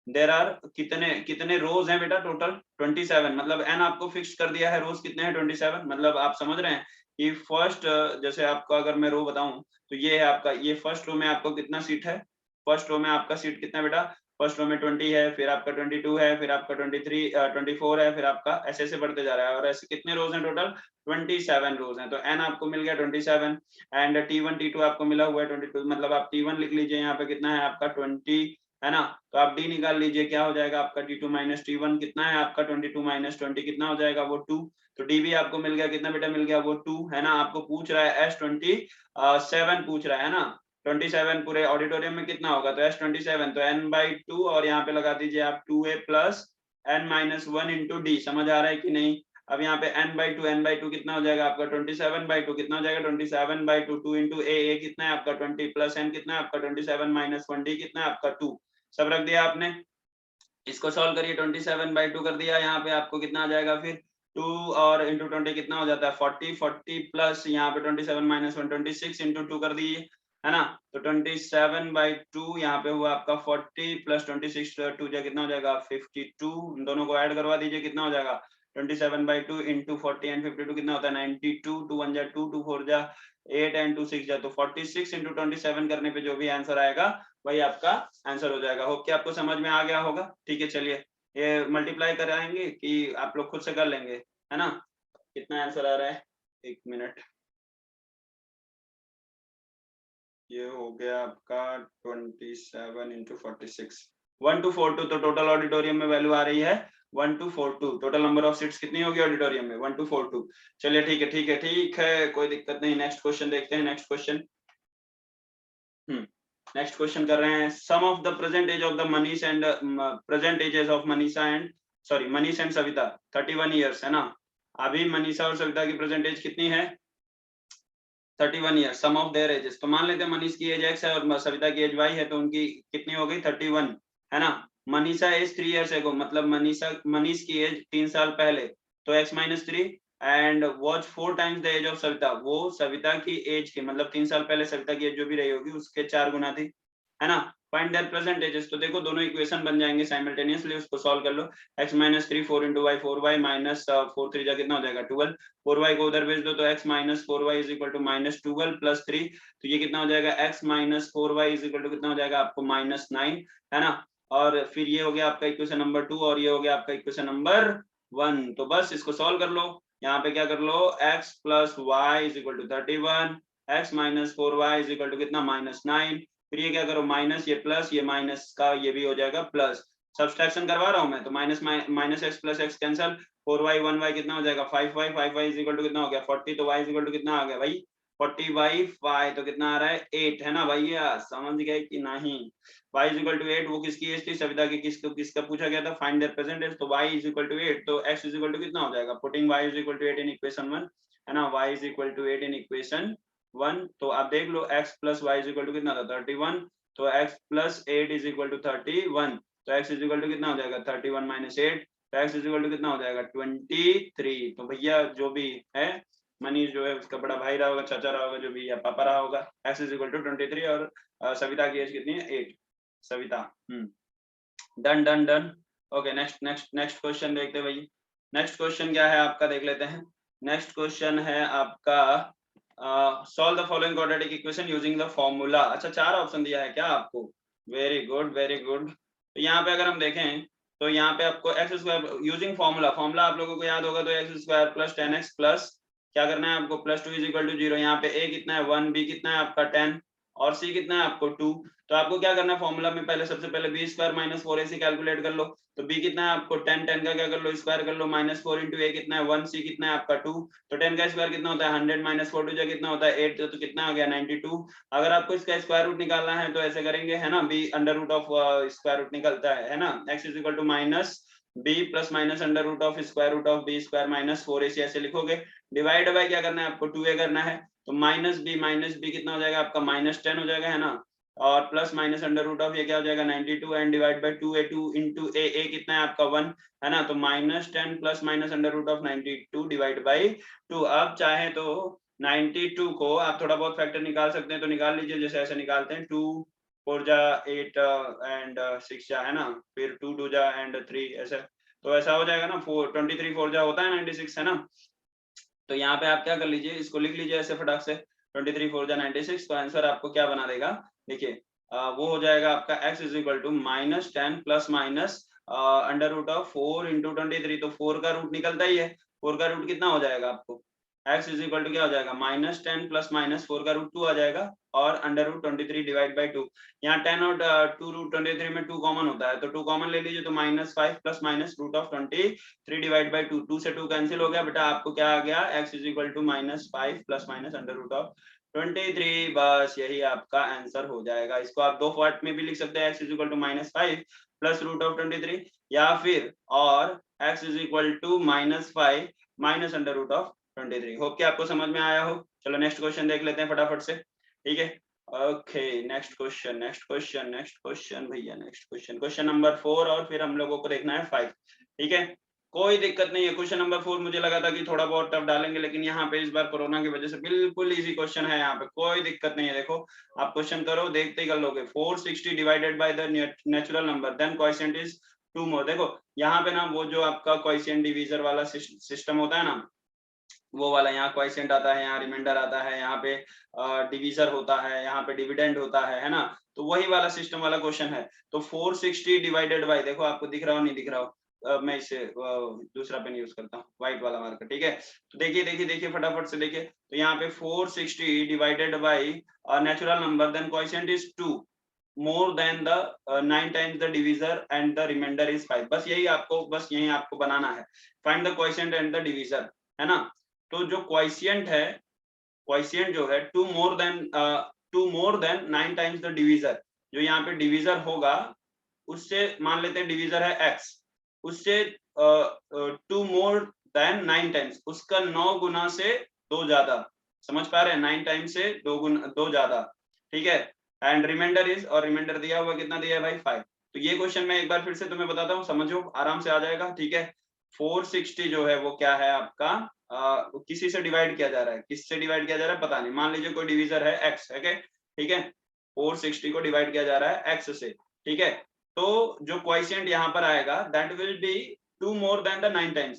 देर आर कितने कितने रोज हैं बेटा, टोटल 27, मतलब एन आपको फिक्स कर दिया है, रोज कितने हैं 27, मतलब आप समझ रहे हैं कि फर्स्ट, जैसे आपको अगर मैं रो बताऊं तो ये है आपका, ये फर्स्ट रो में आपको कितना सीट है, फर्स्ट रो में आपका सीट कितना बेटा, फर्स्ट रो में 20 है, फिर आपका 22 है, फिर आपका 23 24 है, फिर आपका ऐसे ऐसे बढ़ते जा रहा है, और ऐसे कितने रोज हैं टोटल 27 रोज हैं। तो एन आपको मिल गया 27 एंड T1 T2 आपको मिला हुआ है 22, मतलब आप T1 लिख लीजिए, यहाँ पे कितना है आपका 20, है ना। तो आप डी निकाल लीजिए, क्या हो जाएगा आपका T2 - T1 कितना है आपका 22 - 20 कितना हो जाएगा वो 2, तो डी भी आपको मिल गया, कितना बेटा मिल गया वो 2, है ना। आपको पूछ रहा है S27 पूछ रहा है ना, 27 पूरे ऑडिटोरियम में कितना होगा, तो S27 तो n/2, और यहाँ पे लगा दीजिए आप 2a + n-1 इंटू डी, समझ आ रहा है कि नहीं। अब यहाँ पे n/2 कितना हो जाएगा आपका 27/2, कितना हो जाएगा 27/2, 2 इंटू ए कितना है आपका 20 + n कितना है आपका 27 - 1 डी कितना है आपका 2, सब रख दिया आपने। इसको सॉल्व करिए, 27/2 कर दिया, यहाँ पे आपको कितना आ जाएगा फिर 2 और इंटू 20 कितना हो जाता है 40 प्लस यहाँ पे 27 - 1 26 इंटू 2 कर दीजिए, है ना। तो 27/2 यहाँ पे हुआ आपका 40 + 26 2 जा कितना हो जाएगा 52, इन दोनों को ऐड करवा दीजिए, कितना हो जाएगा 27/2 इंटू 40 एंड 52 कितना होता है 92, 2 1 जा 2, 2 4 जा 8 एंड 2 6 जा, तो 46 इंटू 27 करने पे जो भी आंसर आएगा वही आपका आंसर हो जाएगा। होप कि आपको समझ में आ गया होगा, ठीक है। चलिए ये मल्टीप्लाई कराएंगे कि आप लोग खुद से कर लेंगे, है ना। कितना आंसर आ रहा है, एक मिनट, ये हो गया आपका 27 इंटू 46, 1242, तो टोटल ऑडिटोरियम में वैल्यू आ रही है 1242, टोटल नंबर ऑफ सीट्स कितनी होगी ऑडिटोरियम में 1242। चलिए ठीक है ठीक है ठीक है, कोई दिक्कत नहीं। नेक्स्ट क्वेश्चन देखते हैं, नेक्स्ट क्वेश्चन। नेक्स्ट क्वेश्चन कर रहे हैं, sum of the present age of the Manish and present ages of Manisha and sorry Manish and Savita 31 years, है ना। अभी मनीषा और सविता की प्रेजेंट एज कितनी है 31 years, sum of their ages, तो मान लेते हैं मनीष की एज x है और सविता की एज y है, तो उनकी कितनी हो गई 31, है ना। मनीषा एज 3 years ago, मतलब मनीष की एज 3 साल पहले, तो x minus 3 and watch 4 times the age of Savita, वो सविता की एज के मतलब 3 साल पहले सविता की एज जो भी रही होगी उसके 4 गुना थी, है ना। फाइंड देयर प्रेजेंट एजेस, तो देखो दोनों इक्वेशन बन जाएंगे साइमल्टेनियसली, उसको सॉल्व कर लो। x minus 3 4 into y 4y minus 4 3 जा कितना हो जाएगा 12, 4y को उधर भेज दो तो x minus 4y is equal to minus 12 plus 3, तो ये कितना हो जाएगा x minus 4y is equal to कितना हो जाएगा आपको माइनस 9, है ना। और फिर ये हो गया आपका इक्वेशन नंबर 2 और ये हो गया आपका इक्वेशन नंबर 1। तो बस इसको सॉल्व कर लो, यहाँ पे क्या कर लो, x plus y is equal to 31, x minus 4y is equal to कितना माइनस 9, फिर ये क्या करो माइनस, ये प्लस, ये माइनस का ये भी हो जाएगा प्लस, सब्सट्रैक्शन करवा रहा हूं मैं, तो minus minus x plus x cancel, 4y 1y कितना हो जाएगा 5y, 5y is equal to कितना हो गया 40, तो y इज इक्वल टू कितना आ गया भाई 40 बाई 5, तो कितना आ रहा है 8, है ना भैया, समझ गए कि नहीं। y इज इक्वल टू 8, वो किसकी एज थी सविता की, किसका पूछा गया था, फाइंड देयर प्रेजेंट एज, तो y इज इक्वल टू 8, तो x इज इक्वल टू कितना हो जाएगा, putting y is equal to 8 in equation 1, है ना, y is equal to 8 in equation 1, तो आप देख लो x plus y is equal to कितना था 31, तो x plus 8 is equal to 31, तो x इज इक्वल टू कितना हो जाएगा 31 माइनस 8, तो x इज इक्वल टू कितना हो जाएगा 23, तो भैया जो भी है मनीष जो है उसका बड़ा भाई रहा होगा, चाचा रहा होगा जो भी, या पापा रहा होगा, x इज इक्वल टू 23 और सविता की एज कितनी है 8, Savita. Done done done. Okay next next next question देखते हैं भाई, नेक्स्ट क्वेश्चन क्या है आपका देख लेते हैं। नेक्स्ट क्वेश्चन है आपका solve the following quadratic equation using the formula. अच्छा 4 ऑप्शन दिया है क्या आपको, वेरी गुड वेरी गुड। तो यहाँ पे अगर हम देखें तो यहाँ पे आपको x square using formula, formula आप लोगों को याद होगा, तो x square plus 10x plus क्या करना है आपको प्लस 2 इज इक्वल टू 0, यहाँ पे a कितना है 1, b कितना है आपका 10 और c कितना है आपको 2, तो आपको क्या करना है फॉर्मूला में पहले सबसे पहले B square minus 4ac calculate कर लो, तो b कितना है आपको 10, 10 का क्या कर लो स्क्वायर कर लो, माइनस 4 इंटू a कितना है 1, c कितना है आपका 2, तो 10 का स्क्वायर कितना होता है 100 माइनस 4 2 कितना होता है 8, तो कितना आ गया 92। अगर आपको इसका स्क्वायर रूट निकालना है तो ऐसे करेंगे, है ना, b under root of square root निकलता है ना, x is equal to minus b plus minus under root of square root of b square minus 4ac ऐसे लिखोगे, डिवाइड बाय क्या करना है आपको 2a करना है, तो माइनस b कितना हो जाएगा आपका माइनस 10 हो जाएगा, है ना, और plus minus under root of ये क्या हो जाएगा 92 and divide by 2a into a कितना है आपका 1, है ना, तो minus 10 plus minus under root of 92 divide by 2। अब चाहे तो 92 को आप थोड़ा बहुत फैक्टर निकाल सकते हैं, तो निकाल लीजिए, जैसे ऐसे निकालते हैं 2 4 जा 8 एंड 6 जा, है ना, फिर 2 2 जा एंड 3 ऐसे, तो ऐसा हो जाएगा ना 4 23 4 जा होता है 96, है ना। तो यहाँ पे आप क्या कर लीजिए, इसको लिख लीजिए ऐसे फटाक से 23 4 जा 96, तो आंसर आपको क्या बना देगा, देखिए वो हो जाएगा आपका x is equal to minus 10 plus minus under root of 4 into 23, तो 4 का रूट निकलता ही है, 4 का रूट कितना हो जाएगा आपको, x इज इक्वल टू क्या हो जाएगा माइनस 10 प्लस माइनस 4 का रूट 2 आ जाएगा और अंडर रूट 23 डिवाइड बाई 2, यहाँ 10 और 2 रूट 23 में 2 कॉमन होता है, तो 2 कॉमन ले लीजिए, तो minus 5 plus minus root of 23 divide by 2, 2 से 2 कैंसिल हो गया बेटा, आपको क्या आ गया x is equal to minus 5 plus minus under root of 23, बस यही आपका आंसर हो जाएगा। इसको आप दो पार्ट में भी लिख सकते हैं, x is equal to minus 5 plus root of 23, या फिर और x is equal to minus 5 minus under root of 23। Hope कि आपको समझ में आया हो। चलो नेक्स्ट क्वेश्चन देख लेते हैं फटाफट से, ठीक है। ओके नेक्स्ट क्वेश्चन भैया, नेक्स्ट क्वेश्चन नंबर 4 और फिर हम लोगों को देखना है 5, ठीक है, कोई दिक्कत नहीं है। क्वेश्चन नंबर 4 मुझे लगा था कि थोड़ा बहुत टफ डालेंगे, लेकिन यहाँ पे इस बार कोरोना की वजह से बिल्कुल इजी क्वेश्चन है, यहाँ पे कोई दिक्कत नहीं है। देखो आप क्वेश्चन करो, देखते ही कर लोगे। 460 divided by the natural number then quotient is 2 more. देखो यहाँ पे ना वो जो आपका क्वोशिएंट डिवीजर वाला सिस्टम होता है ना, वो वाला यहाँ क्वोशिएंट आता है, यहाँ रिमाइंडर आता है, यहाँ पे डिवीजर होता है, यहाँ पे डिविडेंड होता है ना, तो वही वाला सिस्टम वाला क्वेश्चन है। तो 460 डिवाइडेड बाय, देखो आपको दिख रहा हो नहीं दिख रहा हो, मैं इसे दूसरा पेन यूज करता हूँ, व्हाइट वाला मार्कर, ठीक है। तो देखिए फटाफट से देखिए, तो यहाँ पे 460 divided by natural number then quotient is 2 more than the 9 times the divisor and the remainder is 5। बस यही आपको बनाना है, find the quotient and the divisor, है ना। तो जो क्वोशिएंट है, क्वोशिएंट जो है 2 more then 9 times the divisor, जो यहाँ पे डिवीजर होगा उससे, मान लेते हैं डिवीजर है x, उससे 2 मोर देन 9 टाइम्स, उसका 9 गुना से 2 ज्यादा, समझ पा रहे हैं, 9 टाइम्स से 2 गुना 2 ज्यादा, ठीक है। एंड रिमाइंडर इज, और रिमाइंडर दिया हुआ कितना दिया है भाई 5, तो ये क्वेश्चन मैं एक बार फिर से तुम्हें बताता हूँ, समझो, आराम से आ जाएगा, ठीक है। 460 जो है वो क्या है आपका, किसी से डिवाइड किया जा रहा है, किससे डिवाइड किया जा रहा है पता नहीं, मान लीजिए कोई डिवीजर है x है, ठीक है, 460 को डिवाइड किया जा रहा है x से, ठीक है। तो जो क्वोशिएंट यहाँ पर आएगा that will be 2 more than the 9 times,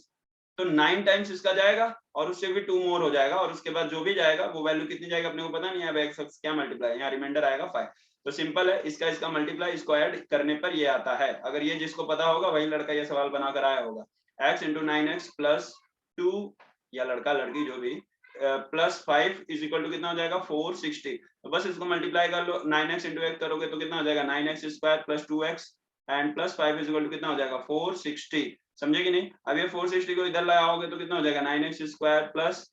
तो 9 टाइम्स इसका जाएगा और उससे भी 2 मोर हो जाएगा, और उसके बाद जो भी जाएगा वो वैल्यू कितनी जाएगी अपने को पता नहीं है, अब x क्या मल्टीप्लाई, यहाँ रिमाइंडर आएगा 5, तो सिंपल है, इसका इसका मल्टीप्लाई, इसको ऐड करने पर ये आता है। अगर ये जिसको पता होगा वही लड़का ये सवाल बनाकर आया होगा, x इंटू 9x प्लस 2, या लड़का लड़की जो भी, प्लस 5 इज इक्वल टू कितना हो जाएगा 460, तो बस इसको मल्टीप्लाई कर लो, 9x इंटू x करोगे तो कितना हो जाएगा 9x square plus 2x and plus 5 is equal to कितना हो जाएगा 460, समझे कि नहीं। अब ये 460 को इधर लगाओगे तो कितना हो जाएगा 9x square plus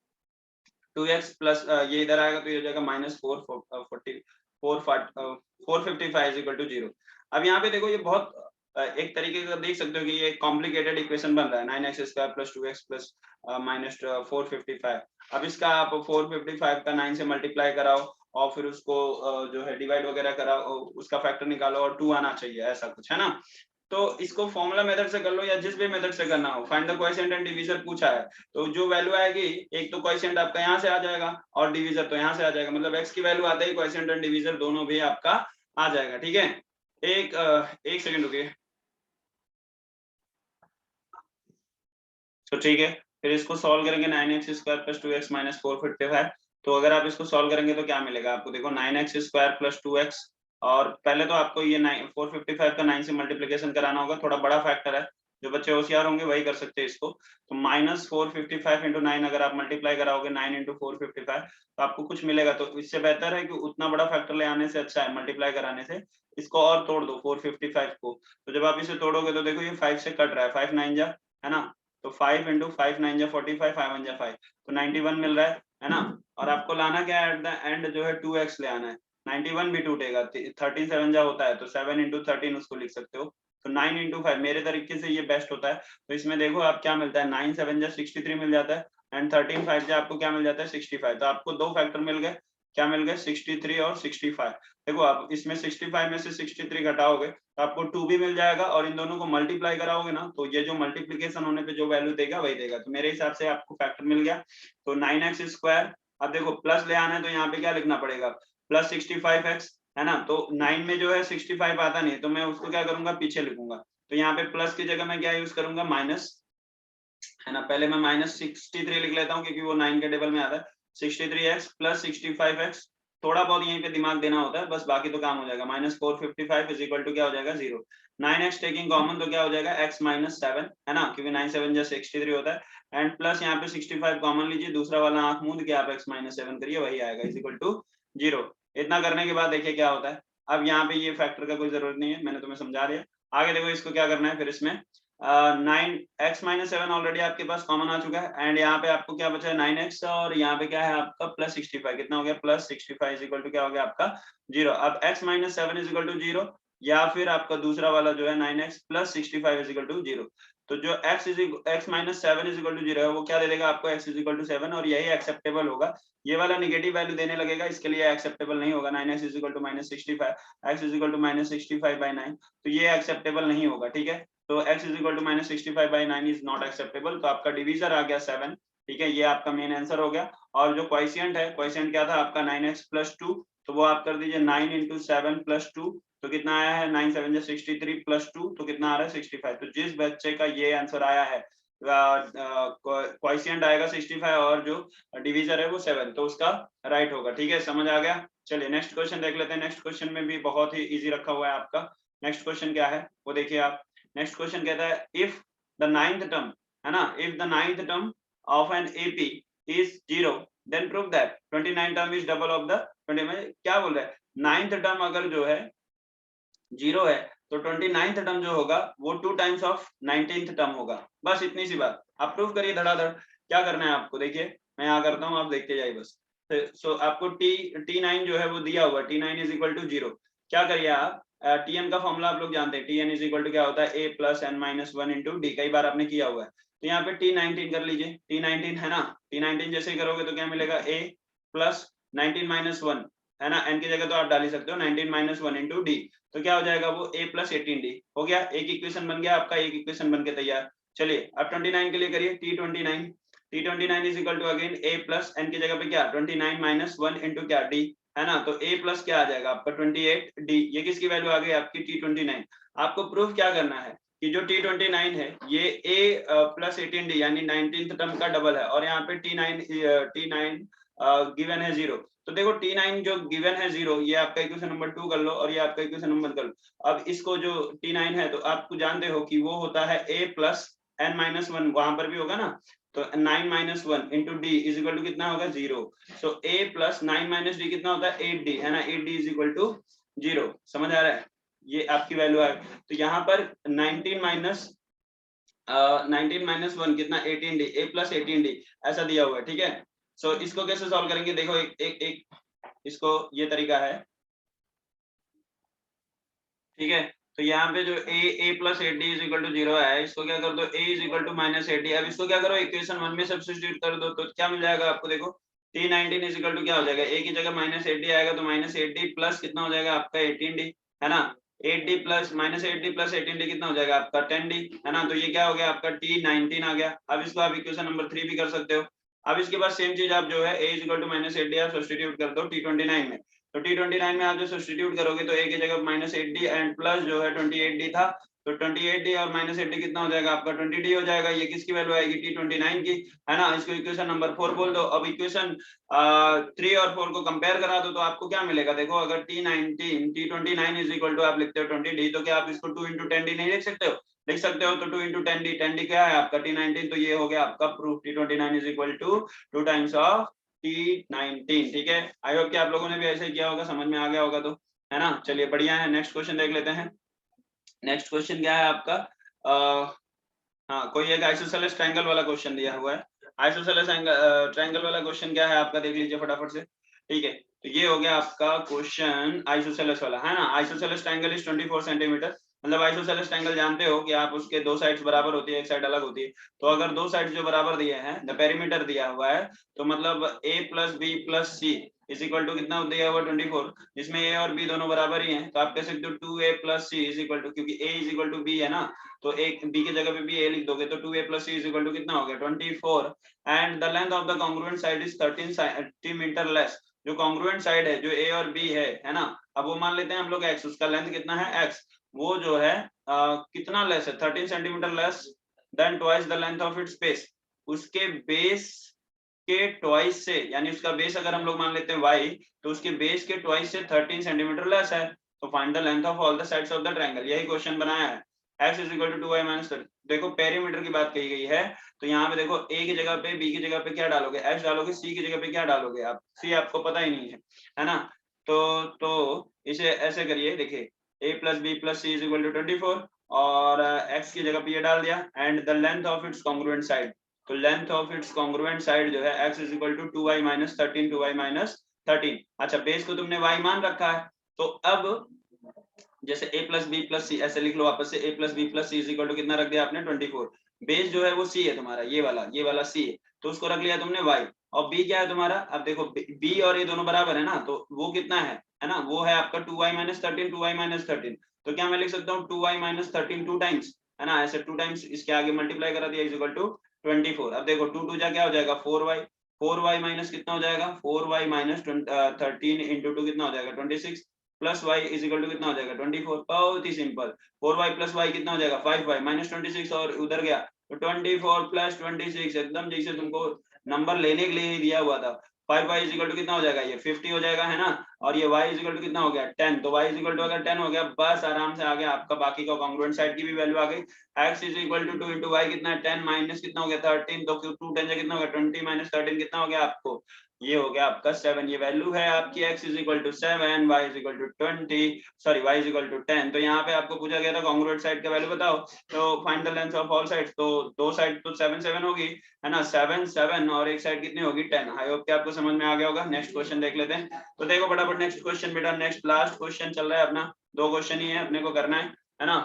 2x plus ये इधर आएगा तो ये हो जाएगा माइनस 455 इज इक्वल टू 0। अब यहाँ पे देखो ये बहुत एक तरीके का देख सकते हो कि ये कॉम्प्लिकेटेड इक्वेशन बन रहा है, 9x square plus 2x plus minus 455। अब इसका आप 455 का 9 से मल्टीप्लाई कराओ और फिर उसको जो है डिवाइड वगैरह कराओ, उसका फैक्टर निकालो और 2 आना चाहिए, ऐसा कुछ है ना। तो इसको फॉर्मूला मेथड से कर लो या जिस भी मेथड से करना हो, find the quotient and divisor पूछा है, तो जो वैल्यू आएगी, एक तो क्वोशिएंट आपका यहाँ से आ जाएगा और डिवीजर तो यहाँ से आ जाएगा, मतलब x की वैल्यू आते ही क्वोशिएंट एंड डिवीजर दोनों भी आपका आ जाएगा, ठीक है। एक सेकंड रुकिए, तो ठीक है, फिर इसको सॉल्व करेंगे 9x square plus 2x minus 455, तो अगर आप इसको सॉल्व करेंगे तो क्या मिलेगा आपको, देखो 9x स्क्वायर प्लस 2x, और पहले तो आपको ये 455 का 9 से मल्टीप्लिकेशन कराना होगा, थोड़ा बड़ा फैक्टर है, जो बच्चे होशियार होंगे वही कर सकते हैं इसको, तो माइनस 455 इंटू 9 अगर आप मल्टीप्लाई कराओगे 9 इंटू 455 तो आपको कुछ मिलेगा, तो इससे बेहतर है कि उतना बड़ा फैक्टर ले आने से अच्छा है मल्टीप्लाई कराने से, इसको और तोड़ दो 455 को, तो जब आप इसे तोड़ोगे तो देखो ये 5 से कट रहा है, 5 9 जा, है ना, तो 5 इंटू 5 9 जा 45, 5 1 जा 5, तो 91 मिल रहा है ना। और आपको लाना क्या है एट द एंड, जो है 2x ले आना है, 91 भी टूटेगा, 13 7 जा होता है, तो 7 इंटू 13 उसको लिख सकते हो, तो 9 इंटू 5 मेरे तरीके से ये बेस्ट होता है, तो इसमें देखो आप क्या मिलता है, 9 7 जा 63 मिल जाता है एंड 13 5 जा आपको क्या मिल जाता है 65, तो आपको दो फैक्टर मिल गए, क्या मिल गए 63 और 65। देखो आप इसमें 65 में से 63 घटाओगे तो आपको 2 भी मिल जाएगा, और इन दोनों को मल्टीप्लाई कराओगे ना तो ये जो मल्टीप्लिकेशन होने पे जो वैल्यू देगा वही देगा, तो मेरे हिसाब से आपको फैक्टर मिल गया, तो 9x स्क्वायर, अब देखो प्लस ले आना है तो यहाँ पे क्या लिखना पड़ेगा, प्लस 65x, है ना, तो 9 में जो है 65 आता नहीं, तो मैं उसको क्या करूंगा पीछे लिखूंगा, तो यहाँ पे प्लस की जगह मैं क्या यूज करूंगा माइनस, है ना, पहले मैं माइनस 63 लिख लेता हूँ क्योंकि वो 9 के टेबल में आता है, 63x प्लस 65x, थोड़ा बहुत यहीं पे दिमाग देना होता है बस, बाकी तो काम हो जाएगा, माइनस 455 इज इक्वल टू क्या हो जाएगा 0, 9x टेकिंग कॉमन तो क्या हो जाएगा x माइनस 7, है ना, क्योंकि 9 7 जा 63 होता है, एंड प्लस यहाँ पे 65 कॉमन लीजिए, दूसरा वाला आंख मूंद के आप x माइनस 7 करिए, वही आएगा इज इक्वल टू 0। इतना करने के बाद देखिए क्या होता है, अब यहाँ पे ये फैक्टर का कोई जरूरत नहीं है, मैंने तुम्हें समझा दिया, आगे देखो इसको क्या करना है, फिर इसमें 9x माइनस 7 ऑलरेडी आपके पास कॉमन आ चुका है, एंड यहाँ पे आपको क्या बचा है 9x, और यहाँ पे क्या है आपका प्लस 65, कितना हो गया प्लस 65 इज इक्वल टू क्या हो गया आपका 0। अब x minus 7 is equal to 0, या फिर आपका दूसरा वाला जो है 9x plus 65 is equal to 0, तो जो x minus 7 is equal to 0 है वो क्या दे देगा आपको x इज इक्वल टू 7, और यही एक्सेप्टेबल होगा, ये वाला निगेटिव वैल्यू देने लगेगा, इसके लिए एक्सेप्टेबल नहीं होगा, 9x is equal to minus 65, x is equal to minus 65 by 9, तो ये एक्सेप्टेबल नहीं होगा, ठीक है, तो x is equal to minus 65 by 9 is not acceptable, तो आपका डिवीजर आ गया 7, ठीक है, ये आपका मेन आंसर हो गया। और जो क्वोशिएंट है, क्वोशिएंट क्या था आपका 9x प्लस 2, तो वो आप कर दीजिए 9 इंटू 7 प्लस 2, तो कितना आया है 9 7 63 प्लस 2, तो कितना आ रहा है 65, तो जिस बच्चे का ये आंसर आया है क्वोशिएंट आएगा 65 और जो डिवीजर है वो 7, तो उसका राइट होगा, ठीक है, समझ आ गया। चलिए नेक्स्ट क्वेश्चन देख लेते हैं, नेक्स्ट क्वेश्चन में भी बहुत ही इजी रखा हुआ है आपका, नेक्स्ट क्वेश्चन क्या है वो देखिए आप, नेक्स्ट क्वेश्चन कहता है इफ द नाइन्थ टर्म, है ना, if the ninth term of an AP is 0 then prove that 29 term is double of the 20 में क्या बोल रहा है, नाइन्थ टर्म अगर जो है 0 है तो 29th टर्म जो होगा वो 2 टाइम्स ऑफ 19th टर्म होगा, बस इतनी सी बात, आप प्रूव करिए धड़ाधड़, क्या करना है आपको, देखिए मैं यहाँ करता हूँ आप देखते जाइए बस। सो आपको t9 जो है वो दिया हुआ, t9 इज इक्वल टू 0, क्या करिए आप, tn का फॉर्मूला आप लोग जानते हैं, tn इज इक्वल टू क्या होता है a plus n minus 1 into D, कई बार आपने किया हुआ है, तो यहाँ पे t19 कर लीजिए, t19 है ना, t19 जैसे ही करोगे तो क्या मिलेगा a प्लस 19 माइनस 1, है ना, n की जगह तो आप डाल ही सकते हो 19 माइनस 1 इंटू डी, तो क्या हो जाएगा वो a प्लस 18d हो गया। एक इक्वेशन बन गया आपका, एक इक्वेशन बन के तैयार। चलिए अब 29 के लिए करिए, t29 is equal to again a plus n की जगह पे क्या 29 माइनस 1 इंटू क्या d, है ना, तो a प्लस क्या आ जाएगा आपका 28d, ये किसकी वैल्यू आ गई आपकी t29। आपको प्रूफ क्या करना है कि जो t29 है ये a प्लस 18d यानी 19th टर्म का डबल है, और यहाँ पे t9 गिवन है 0, तो देखो t9 जो गिवन है 0, ये आपका इक्वेशन नंबर 2 कर लो और ये आपका इक्वेशन नंबर कर लो। अब इसको जो t9 है तो आपको जानते हो कि वो होता है a प्लस n माइनस 1, वहां पर भी होगा ना, तो 9 minus 1 into d is equal to कितना होगा 0, so a plus 9 minus d कितना होता है 8d, है ना, 8d इज इक्वल टू 0, समझ आ रहा है, ये आपकी वैल्यू है। तो यहाँ पर 19 माइनस 1 कितना 18d, a प्लस 18d ऐसा दिया हुआ है, ठीक है। सो इसको कैसे सॉल्व करेंगे, देखो एक इसको ये तरीका है, ठीक है। तो यहाँ पे जो a plus 8d is equal to 0 है, इसको क्या कर दो a is equal to minus 8d, अब इसको क्या करो इक्वेशन 1 में सब्स्टिट्यूट कर दो, तो क्या मिल जाएगा आपको, देखो t19 इज इक्वल टू क्या हो जाएगा, a की जगह माइनस 8d आएगा, तो माइनस 8d प्लस कितना हो जाएगा आपका 18d, है ना, 8d plus minus 8d plus 18d कितना हो जाएगा आपका 10d, है ना, तो ये क्या हो गया आपका t19 आ गया। अब इसको आप इक्वेशन नंबर 3 भी कर सकते हो। अब इसके बाद सेम चीज आप जो है a is equal to minus 8d आप सब्स्टिट्यूट कर दो t29 में, तो t29 में आप जो सब्स्टिट्यूट करोगे तो a की जगह माइनस 8d एंड प्लस जो है 28d था, तो 28d और माइनस 8d कितना हो जाएगा आपका 20d हो जाएगा, ये किसकी वैल्यू आएगी t29 की, है ना। इसको इक्वेशन नंबर 4 बोल दो। अब इक्वेशन 3 और 4 को कंपेयर करा दो तो आपको क्या मिलेगा, देखो अगर t29 इज इक्वल टू आप लिखते हो 20d, तो क्या आप इसको 2 इंटू 10d नहीं लिख सकते हो, लिख सकते हो, तो 2 इंटू 10d क्या है आपका t19, तो ये हो गया आपका proof, t29 is equal to 2 times of t19, ठीक है। आई होप कि आप लोगों ने भी ऐसे किया होगा, समझ में आ गया होगा, तो है ना। चलिए बढ़िया है, नेक्स्ट क्वेश्चन देख लेते हैं। नेक्स्ट क्वेश्चन क्या है आपका, हाँ कोई एक आइसोसेलेस ट्रायंगल वाला क्वेश्चन दिया हुआ है। आइसोसेलेस ट्रायंगल वाला क्वेश्चन क्या है आपका, देख लीजिए फटाफट से, ठीक है। तो ये हो गया आपका क्वेश्चन आइसोसेलेस वाला, है ना। आइसोसेलेस ट्रायंगल इज 24 सेंटीमीटर, मतलब आइसोसेलेस ट्रायंगल जानते हो कि आप उसके दो साइड्स बराबर होती है, एक साइड अलग होती है, तो अगर दो साइड्स जो बराबर दिए हैं, द पेरीमीटर दिया हुआ है, तो मतलब a plus B plus C is equal to कितना दिया हुआ 24, जिसमें a और b दोनों बराबर ही हैं, तो आप कह सकते हो 2a plus C is equal to, क्योंकि a is equal to b है ना, तो एक b की जगह पे भी a लिख दोगे, तो 2a प्लस c इज इक्वल टू कितना हो गया 24, and the length of the congruent side is 13 centimetre less, जो कॉन्ग्रुएंट साइड है जो a और b है ना, अब वो मान लेते हैं हम लोग x, उसका लेंथ कितना है x, वो जो है कितना लेस है 13 centimetre less than twice the length of it's base, उसके बेस के ट्वाइस से, यानी उसका बेस अगर हम लोग मान लेते हैं y, तो उसके बेस के ट्वाइस से 13 सेंटीमीटर लेस है, तो find the length of all the sides of the triangle, यही क्वेश्चन बनाया है। x is equal to 2y minus 30, देखो पेरीमीटर की बात कही गई है, तो यहाँ पे देखो a की जगह पे b की जगह पे क्या डालोगे x डालोगे, c की जगह पे क्या डालोगे आप c, आपको पता ही नहीं है ना, तो इसे ऐसे करिए, देखिए a plus B plus C is equal to 24, और x की जगह पे ये डाल दिया, and the length of its congruent side, तो length of its congruent side जो है x is equal to 2y minus 13, 2y minus 13, अच्छा बेस को तुमने y मान रखा है, तो अब जैसे a plus B plus c ऐसे लिख लो वापस से, a plus B plus C is equal to कितना रख दिया आपने 24, बेस जो है वो c है तुम्हारा, ये वाला c है, तो उसको रख लिया तुमने y, और b क्या है तुम्हारा, अब देखो b और ये दोनों बराबर है ना, तो वो कितना है ना, वो है आपका 2y माइनस 13, 2y माइनस 13, तो क्या मैं लिख सकता हूँ 2y माइनस 13 टू टाइम्स, है ना, ऐसे 2 टाइम्स इसके आगे मल्टीप्लाई करा दिया इज इक्वल टू 24, अब देखो 2 2 जा क्या हो जाएगा 4y माइनस कितना हो जाएगा 4y माइनस 13 इंटू 2 कितना हो जाएगा 26, plus y is equal to कितना हो जाएगा 24, बहुत ही सिंपल, 4y प्लस y कितना हो जाएगा 5y माइनस 26, और उधर गया तो 24 प्लस 26, एकदम जैसे तुमको नंबर लेने के लिए ही दिया हुआ था, 5y इज इक्वल टू कितना हो जाएगा ये 50 हो जाएगा, है ना, और ये y इज इक्वल टू कितना हो गया 10, तो y इज इक्वल टू अगर 10 हो गया, बस आराम से आ गया आपका, बाकी का कॉन्ग्रुएंट साइड की भी वैल्यू आ गई, x is equal to 2 into y कितना है 10 माइनस कितना हो गया 13, तो 2 10 कितना हो गया 20 माइनस 13 कितना हो गया आपको, ये हो गया आपका 7, ये वैल्यू है आपकी x is equal to 7, y is equal to 20, sorry y is equal to 10, तो यहाँ पे आपको पूछा गया था कॉन्ग्रुएंट साइड का वैल्यू बताओ, तो find the length of all sides, तो दो साइड तो 7 7 होगी, है ना, 7 7 और एक साइड कितनी होगी 10, आई होप कि आपको समझ में आ गया होगा। नेक्स्ट क्वेश्चन देख लेते हैं, तो देखो फटाफट नेक्स्ट क्वेश्चन बेटा, नेक्स्ट लास्ट क्वेश्चन चल रहा है अपना, 2 क्वेश्चन ही है अपने को करना है ना,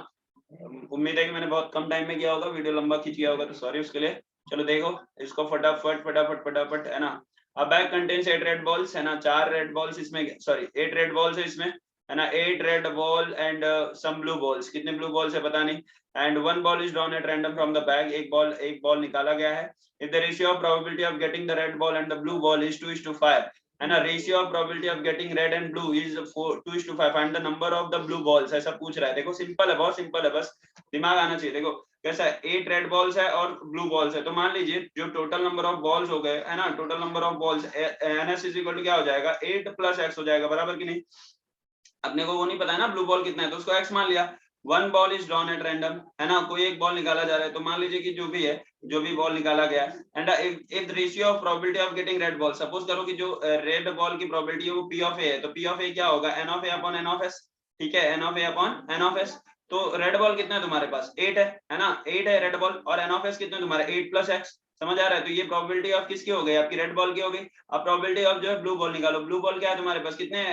उम्मीद है कि मैंने बहुत कम टाइम में किया होगा, वीडियो लंबा खींच गया होगा तो सॉरी उसके लिए। चलो देखो इसको फटाफट फटाफट फटाफट, है ना, A bag contains 8 red balls, है ना, 4 रेड बॉल्स इसमें, सॉरी 8 रेड बॉल्स है इसमें, है ना, 8 red ball and some blue balls, कितने ब्लू बॉल्स है पता नहीं, and 1 ball is drawn at random from the bag, एक बॉल निकाला गया है। If the ratio of probability of getting the red ball and the blue ball is 2:5, है ना, ratio of probability of getting red and blue is 2:5, find the number of the blue balls, ऐसा पूछ रहा है। देखो simple है, बहुत simple है, बस दिमाग आना चाहिए। देखो कैसा है, 8 रेड बॉल्स है और ब्लू बॉल्स है, तो मान लीजिए जो टोटल नंबर ऑफ बॉल्स हो गए, है ना, total number of balls NS is equal to क्या हो जाएगा, 8 + x हो जाएगा, बराबर कि नहीं। अपने को वो नहीं पता है ना ब्लू बॉल कितना है, तो उसको x मान लिया। 1 ball is drawn at random, है ना, कोई एक बॉल निकाला जा रहा है, तो मान लीजिए कि जो भी है, जो भी बॉल निकाला गया, and if ratio of probability of getting red ball, suppose करो कि जो रेड बॉल की प्रोबेबिलिटी है वो P ऑफ A है, तो P ऑफ A क्या होगा, N of A upon N of S, ठीक है, N of A upon N of S। तो रेड बॉल कितना है तुम्हारे पास, 8 है ना, 8 है रेड बॉल, और N ऑफ S कितना है तुम्हारा, 8 + x, समझ आ रहा है। तो ये प्रोबेबिलिटी ऑफ किसकी हो गई, आपकी रेड बॉल की हो गई। अब प्रोबेबिलिटी ऑफ जो है ब्लू बॉल निकालो, ब्लू बॉल क्या है तुम्हारे पास, कितने,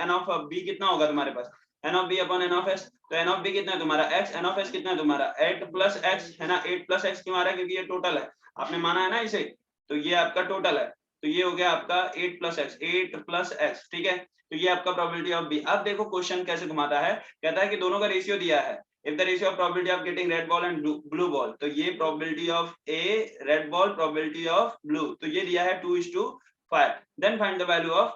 N ऑफ B कितना होगा तुम्हारे पास, N of B upon N of S, तो N ऑफ B कितना है तुम्हारा x, N ऑफ S कितना है तुम्हारा 8 + x, है ना, 8 + x क्यों आ रहा है, क्योंकि ये टोटल है, आपने माना है ना इसे, तो ये आपका टोटल है, तो ये हो गया आपका 8 + x, 8 + x, ठीक है। तो ये आपका प्रोबेबिलिटी ऑफ B। अब देखो क्वेश्चन कैसे घुमाता है, कहता है कि दोनों का रेशियो दिया है, if the ratio of probability of getting red ball and blue ball, तो ये probability of A red ball, probability of blue, तो ये दिया है 2:5, then find the value of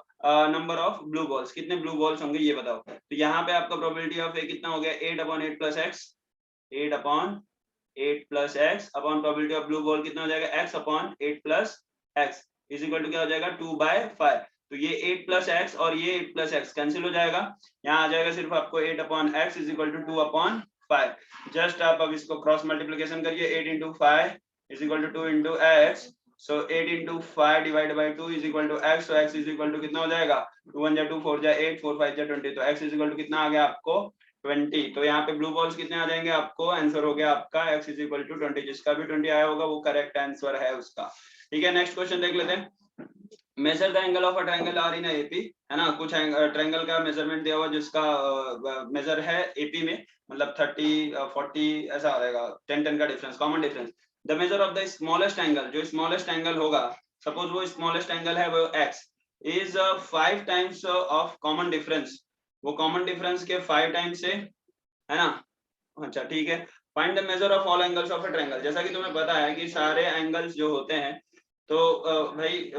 number of blue balls, कितने blue balls होंगे ये बताओ। तो यहाँ पे आपका probability of A कितना हो गया, 8/8 + x, 8/8 + x upon probability of blue ball कितना हो जाएगा, x/8 + x is equal to क्या हो जाएगा, 2/5। तो ये 8 + x और ये 8 + x कैंसिल हो जाएगा, यहाँ आ जाएगा सिर्फ आपको 8/x is equal to 2/5। Just आप अब इसको क्रॉस मल्टीप्लिकेशन करिए, 8 × 5 is equal to 2 × x, so 8 × 5 divide by 2 is equal to x, तो x इज इक्वल टू कितना हो जाएगा, 2 × 1 = 2, 4 × 8, 4 × 5 = 20, तो x इज इक्वल टू कितना आ गया आपको 20। तो यहाँ पे ब्लू बॉल्स कितने आ जाएंगे आपको, आंसर हो गया आपका x इज इक्वल टू 20, जिसका भी 20 आया होगा वो करेक्ट आंसर है उसका, ठीक है। नेक्स्ट क्वेश्चन देख लेते हैं। Measure the angle of a triangle are in AP, है ना, कुछ ट्रायंगल का मेजरमेंट दिया हुआ जिसका मेजर है एपी में, मतलब 30 40 ऐसा आ जाएगा, 10 का difference, common difference. The measure of the smallest angle, जो स्मॉलेस्ट एंगल होगा, सपोज वो स्मॉलेस्ट एंगल है वो x, is 5 times of common difference, वो कॉमन डिफरेंस के 5 टाइम्स से, है ना, अच्छा ठीक है। Find the measure of all angles of a triangle, जैसा कि तुम्हें पता है कि सारे एंगल्स जो होते हैं, तो भाई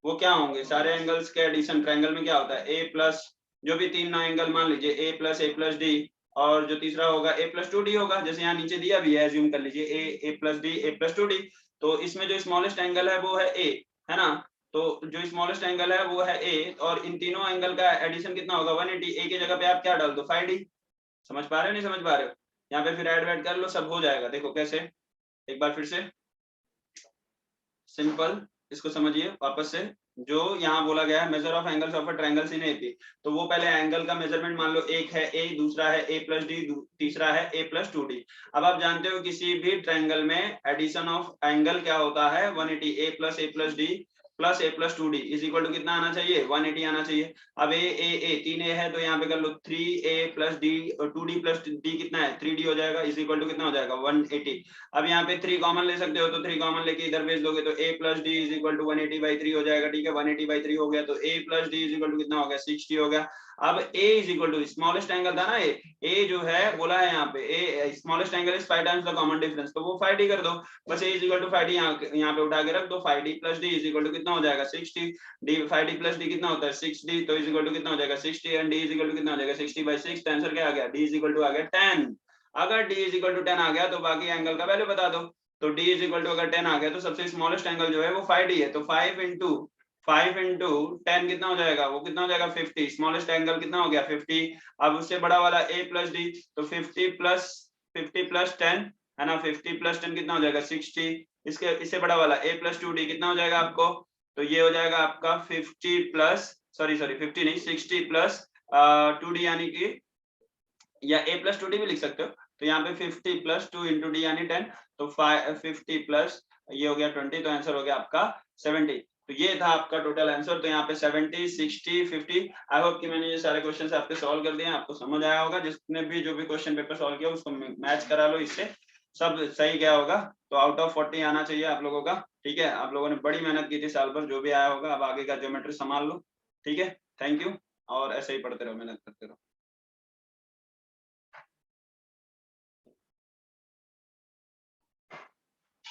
वो क्या होंगे, सारे एंगल्स के एडिशन ट्रायंगल में क्या होता है, a प्लस, जो भी तीन एंगल मान लीजिए a + d, और जो तीसरा होगा a + 2d होगा, जैसे यहाँ नीचे दिया भी है, एज्यूम कर लीजिए a + d a + 2d, तो इसमें जो स्मॉलेस्ट एंगल है वो है a, है ना, तो जो स्मॉलेस्ट एंगल है वो है a, और इन तीनों एंगल का एडिशन कितना होगा 180, a की जगह पे आप क्या डाल दो 5d, समझ पा रहे हो नहीं समझ पा रहे हो, यहाँ पे फिर ऐड वैड कर लो, सब हो जाएगा। देखो कैसे, एक बार फिर से सिंपल इसको समझिए वापस से, जो यहाँ बोला गया है measure of angles of a triangle in AP, तो वो पहले एंगल का मेजरमेंट मान लो, एक है a, दूसरा है a + d, तीसरा है a + 2d। अब आप जानते हो किसी भी ट्रायंगल में एडिशन ऑफ एंगल क्या होता है 180, a + d + a + 2d is equal to कितना आना चाहिए 180 आना चाहिए। अब a 3a है, तो यहाँ पे कर लो 3a + d, 2d + d कितना है 3d हो जाएगा, इज इक्वल टू कितना हो जाएगा 180। अब यहाँ पे 3 कॉमन ले सकते हो, तो 3 कॉमन लेके इधर भेज दोगे तो a + d is equal to 180/3 हो जाएगा, ठीक है, 180/3 हो गया, तो a + d is equal to कितना हो गया 60 हो गया। अब a is equal to smallest angle था ना, a जो है बोला है यहाँ पे a smallest angle is 5 times the common difference, तो वो 5d कर दो, बस a is equal to 5d यहाँ पे उठा के रख दो, 5d + d is equal to कितना हो जाएगा 60, d 5d + d कितना होता है 6d, तो इज इक्वल टू कितना हो जाएगा 60, and d is equal to कितना हो जाएगा 60/6, तो आंसर क्या आ गया d इज इक्वल टू आ गया 10। अगर d इज इक्वल टू 10 आ गया तो बाकी एंगल का वैल्यू बता दो, तो d इज इक्वल टू अगर 10 आ गया तो सबसे स्मॉलेस्ट एंगल जो है वो 5d है, तो 5 into 10 कितना हो जाएगा, वो कितना हो जाएगा 50, स्मॉलेस्ट एंगल कितना हो गया 50। अब उससे बड़ा वाला a + d, तो 50 + 10, है ना, 50 + 10 कितना हो जाएगा 60, इससे बड़ा वाला a + 2d कितना हो जाएगा आपको, तो ये हो जाएगा आपका 50 नहीं 60 + 2d यानी कि, या a + 2d भी लिख सकते हो, तो यहाँ पे 50 + 2 × d यानी 10, तो 50 प्लस ये हो गया 20, तो आंसर हो गया आपका 70। तो ये था आपका टोटल आंसर, तो यहाँ पे 70 60 50। आई होप कि मैंने ये सारे क्वेश्चंस आपके सॉल्व कर दिए, आपको समझ आया होगा, जिसने भी जो भी क्वेश्चन पेपर सॉल्व किया उसको मैच करा लो इससे, सब सही गया होगा, तो आउट ऑफ 40 आना चाहिए आप लोगों का। ठीक है, आप लोगों ने बड़ी मेहनत की थी साल भर, जो भी आया होगा अब आगे का ज्योमेट्री संभाल लो। ठीक है, थैंक यू, और ऐसे ही पढ़ते रहो, मेहनत करते रहो।